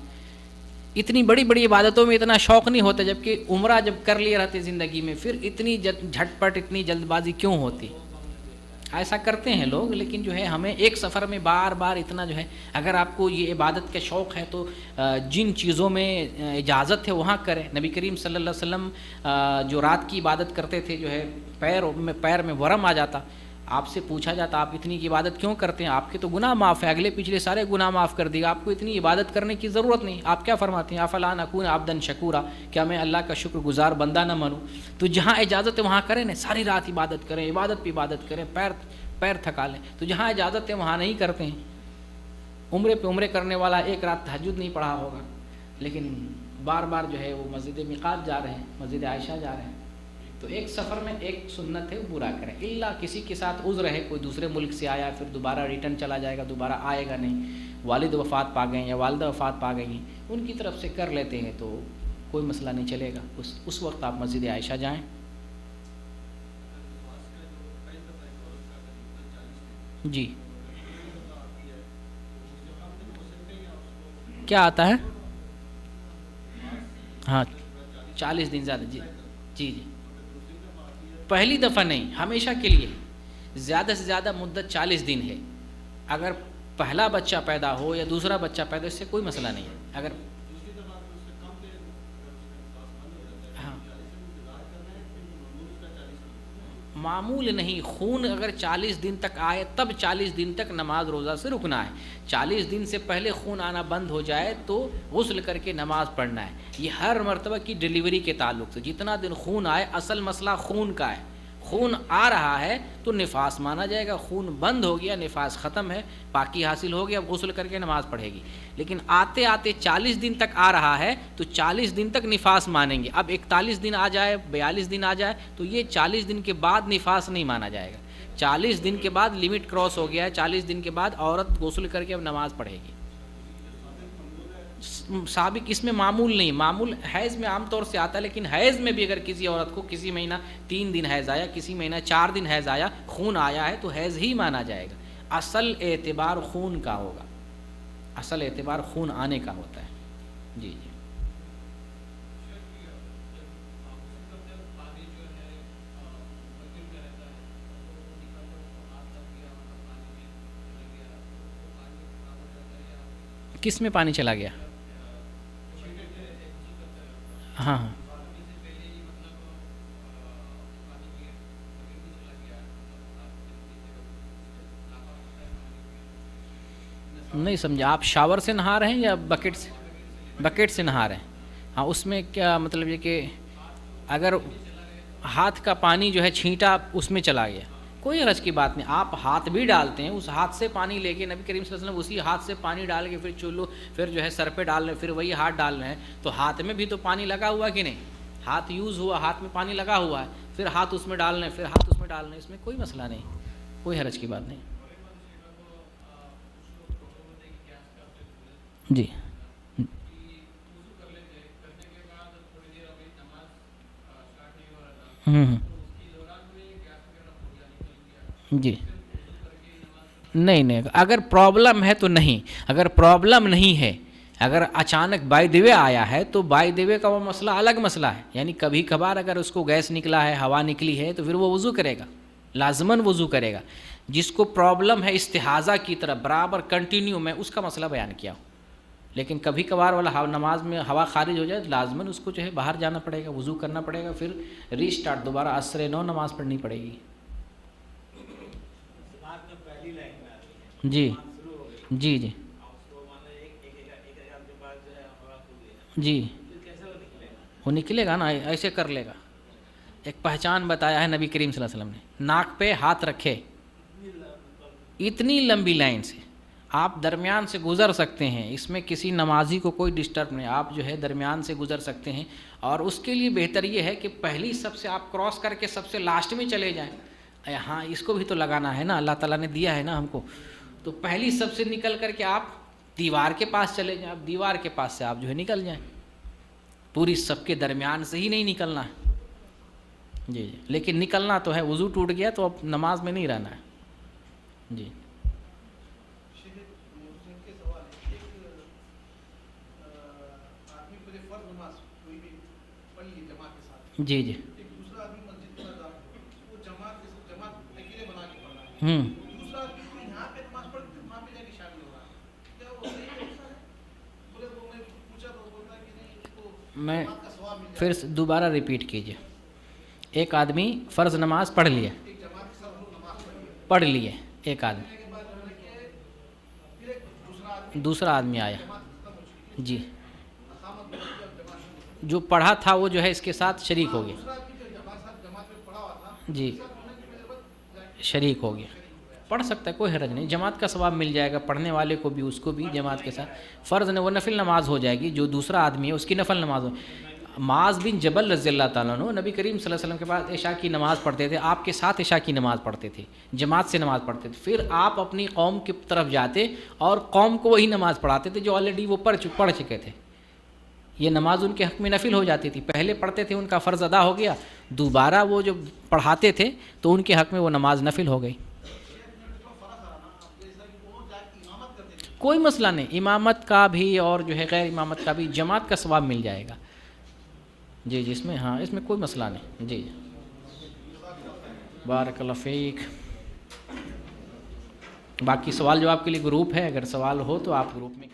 اتنی بڑی بڑی عبادتوں میں اتنا شوق نہیں ہوتا، جبکہ عمرہ جب کر لیے رہتے زندگی میں پھر اتنی جھٹ پٹ، اتنی جلد بازی کیوں ہوتی؟ ایسا کرتے ہیں لوگ، لیکن جو ہے ہمیں ایک سفر میں بار بار اتنا جو ہے، اگر آپ کو یہ عبادت کا شوق ہے تو جن چیزوں میں اجازت ہے وہاں کریں۔ نبی کریم صلی اللہ علیہ وسلم جو رات کی عبادت کرتے تھے، جو ہے پیر میں ورم آ جاتا، آپ سے پوچھا جاتا آپ اتنی کی عبادت کیوں کرتے ہیں؟ آپ کے تو گناہ معاف ہیں، اگلے پچھلے سارے گناہ معاف کر دیے گا، آپ کو اتنی عبادت کرنے کی ضرورت نہیں۔ آپ کیا فرماتے ہیں؟ افلا نکون عبدا شکورا، کیا میں اللہ کا شکر گزار بندہ نہ بنوں؟ تو جہاں اجازت ہے وہاں کریں نا، ساری رات عبادت کریں، عبادت پہ عبادت کریں، پیر تھکا لیں۔ تو جہاں اجازت ہے وہاں نہیں کرتے ہیں۔ عمرے پہ عمرے کرنے والا ایک رات تہجد نہیں پڑھا ہوگا، لیکن بار بار جو ہے وہ مسجد میقات جا رہے ہیں، مسجد عائشہ جا رہے ہیں۔ تو ایک سفر میں ایک سنت ہے وہ پورا کریں، الا کسی کے ساتھ عذر ہے، کوئی دوسرے ملک سے آیا پھر دوبارہ ریٹرن چلا جائے گا، دوبارہ آئے گا نہیں، والد وفات پا گئے ہیں یا والدہ وفات پا گئی ہیں، ان کی طرف سے کر لیتے ہیں تو کوئی مسئلہ نہیں چلے گا، اس وقت آپ مسجد عائشہ جائیں۔ جی کیا آتا ہے؟ ہاں 40 دن زیادہ، جی جی جی، پہلی دفعہ نہیں، ہمیشہ کے لیے زیادہ سے زیادہ مدت 40 دن ہے۔ اگر پہلا بچہ پیدا ہو یا دوسرا بچہ پیدا ہو اس سے کوئی مسئلہ نہیں ہے۔ اگر ہاں معمول نہیں، خون اگر 40 دن تک آئے تب 40 دن تک نماز روزہ سے رکنا ہے۔ 40 دن سے پہلے خون آنا بند ہو جائے تو غسل کر کے نماز پڑھنا ہے۔ یہ ہر مرتبہ کی ڈیلیوری کے تعلق سے، جتنا دن خون آئے، اصل مسئلہ خون کا ہے۔ خون آ رہا ہے تو نفاس مانا جائے گا، خون بند ہو گیا، نفاس ختم ہے، پاکی حاصل ہو گیا، اب غسل کر کے نماز پڑھے گی۔ لیکن آتے آتے 40 دن تک آ رہا ہے تو 40 دن تک نفاس مانیں گے۔ اب 41 دن آ جائے، 42 دن آ جائے تو یہ 40 دن کے بعد نفاس نہیں مانا جائے گا۔ 40 دن کے بعد لمٹ کراس ہو گیا ہے، 40 دن کے بعد عورت غسل کر کے اب نماز پڑھے گی۔ سابق اس میں معمول نہیں، معمول حیض میں عام طور سے آتا ہے، لیکن حیض میں بھی اگر کسی عورت کو کسی مہینہ 3 دن حیض آیا، کسی مہینہ 4 دن حیض آیا، خون آیا ہے تو حیض ہی مانا جائے گا۔ اصل اعتبار خون کا ہوگا، اصل اعتبار خون آنے کا ہوتا ہے۔ جی جی کس میں پانی چلا گیا؟ ہاں ہاں نہیں سمجھا، آپ شاور سے نہا رہے ہیں یا بکیٹ سے نہا رہے ہیں؟ ہاں اس میں کیا مطلب یہ کہ اگر ہاتھ کا پانی جو ہے چھینٹا اس میں چلا گیا کوئی حرج کی بات نہیں. آپ ہاتھ بھی ڈالتے ہیں, اس ہاتھ سے پانی لے کے نبی کریم صلی اللہ علیہ وسلم اسی ہاتھ سے پانی ڈال کے پھر جو ہے سر پہ ڈال رہے ہیں, پھر وہی ہاتھ ڈال رہے ہیں, تو ہاتھ میں بھی تو پانی لگا ہوا کہ نہیں, ہاتھ یوز ہوا, ہاتھ میں پانی لگا ہوا ہے, پھر ہاتھ اس میں ڈال رہے ہیں, پھر ہاتھ اس میں ڈال رہے ہیں, اس میں کوئی مسئلہ نہیں, کوئی حرج کی بات نہیں. جی جی نہیں نہیں, اگر پرابلم ہے تو نہیں, اگر پرابلم نہیں ہے, اگر اچانک بائی دی وے آیا ہے تو بائی دی وے کا وہ مسئلہ الگ مسئلہ ہے. یعنی کبھی کبھار اگر اس کو گیس نکلا ہے, ہوا نکلی ہے, تو پھر وہ وضو کرے گا, لازماً وضو کرے گا. جس کو پرابلم ہے استحاضہ کی طرح برابر کنٹینیو, میں اس کا مسئلہ بیان کیا ہوں. لیکن کبھی کبھار والا نماز میں ہوا خارج ہو جائے, لازماً اس کو جو ہے باہر جانا پڑے گا, وضو کرنا پڑے گا, پھر ری اسٹارٹ دوبارہ عصر نو نماز پڑھنی پڑے گی. جی جی جی جی وہ نکلے گا نا, ایسے کر لے گا. ایک پہچان بتایا ہے نبی کریم صلی اللہ علیہ وسلم نے, ناک پہ ہاتھ رکھے, اتنی لمبی لائن سے آپ درمیان سے گزر سکتے ہیں, اس میں کسی نمازی کو کوئی ڈسٹرب نہیں, آپ جو ہے درمیان سے گزر سکتے ہیں. اور اس کے لیے بہتر یہ ہے کہ پہلی سب سے آپ کراس کر کے سب سے لاسٹ میں چلے جائیں. ہاں اس کو بھی تو لگانا ہے نا, اللہ تعالیٰ نے دیا ہے نا ہم کو, تو پہلی سب سے نکل کر کے آپ دیوار کے پاس چلے جائیں, آپ دیوار کے پاس سے آپ جو ہے نکل جائیں, پوری سب کے درمیان سے ہی نہیں نکلنا ہے. جی جی, لیکن نکلنا تو ہے, وضو ٹوٹ گیا تو اب نماز میں نہیں رہنا ہے. جی جی جی میں پھر دوبارہ ریپیٹ کیجیے. ایک آدمی فرض نماز پڑھ لیے, ایک آدمی, دوسرا آدمی آیا, جی جو پڑھا تھا وہ جو ہے اس کے ساتھ شریک ہو گیا, جی شریک ہو گیا, پڑھ سکتا ہے, کوئی حرج نہیں, جماعت کا ثواب مل جائے گا پڑھنے والے کو بھی, اس کو بھی جماعت کے ساتھ. فرض وہ نفل نماز ہو جائے گی, جو دوسرا آدمی ہے اس کی نفل نماز ہو. معاذ بن جبل رضی اللہ تعالیٰ عنہ نبی کریم صلی اللہ علیہ وسلم کے پاس عشاء کی نماز پڑھتے تھے, آپ کے ساتھ عشاء کی نماز پڑھتے تھے, جماعت سے نماز پڑھتے تھے. پھر آپ اپنی قوم کی طرف جاتے اور قوم کو وہی نماز پڑھاتے تھے جو آلریڈی وہ پڑھ چکے تھے. یہ نماز ان کے حق میں نفل ہو جاتی تھی, پہلے پڑھتے تھے ان کا فرض ادا ہو گیا, دوبارہ وہ جو پڑھاتے تھے تو ان کے حق میں وہ نماز نفل ہو گئی. کوئی مسئلہ نہیں, امامت کا بھی اور جو ہے غیر امامت کا بھی جماعت کا ثواب مل جائے گا. جی جی اس میں, ہاں اس میں کوئی مسئلہ نہیں. جی بارک اللہ فیک. باقی سوال جواب کے لیے گروپ ہے, اگر سوال ہو تو آپ گروپ میں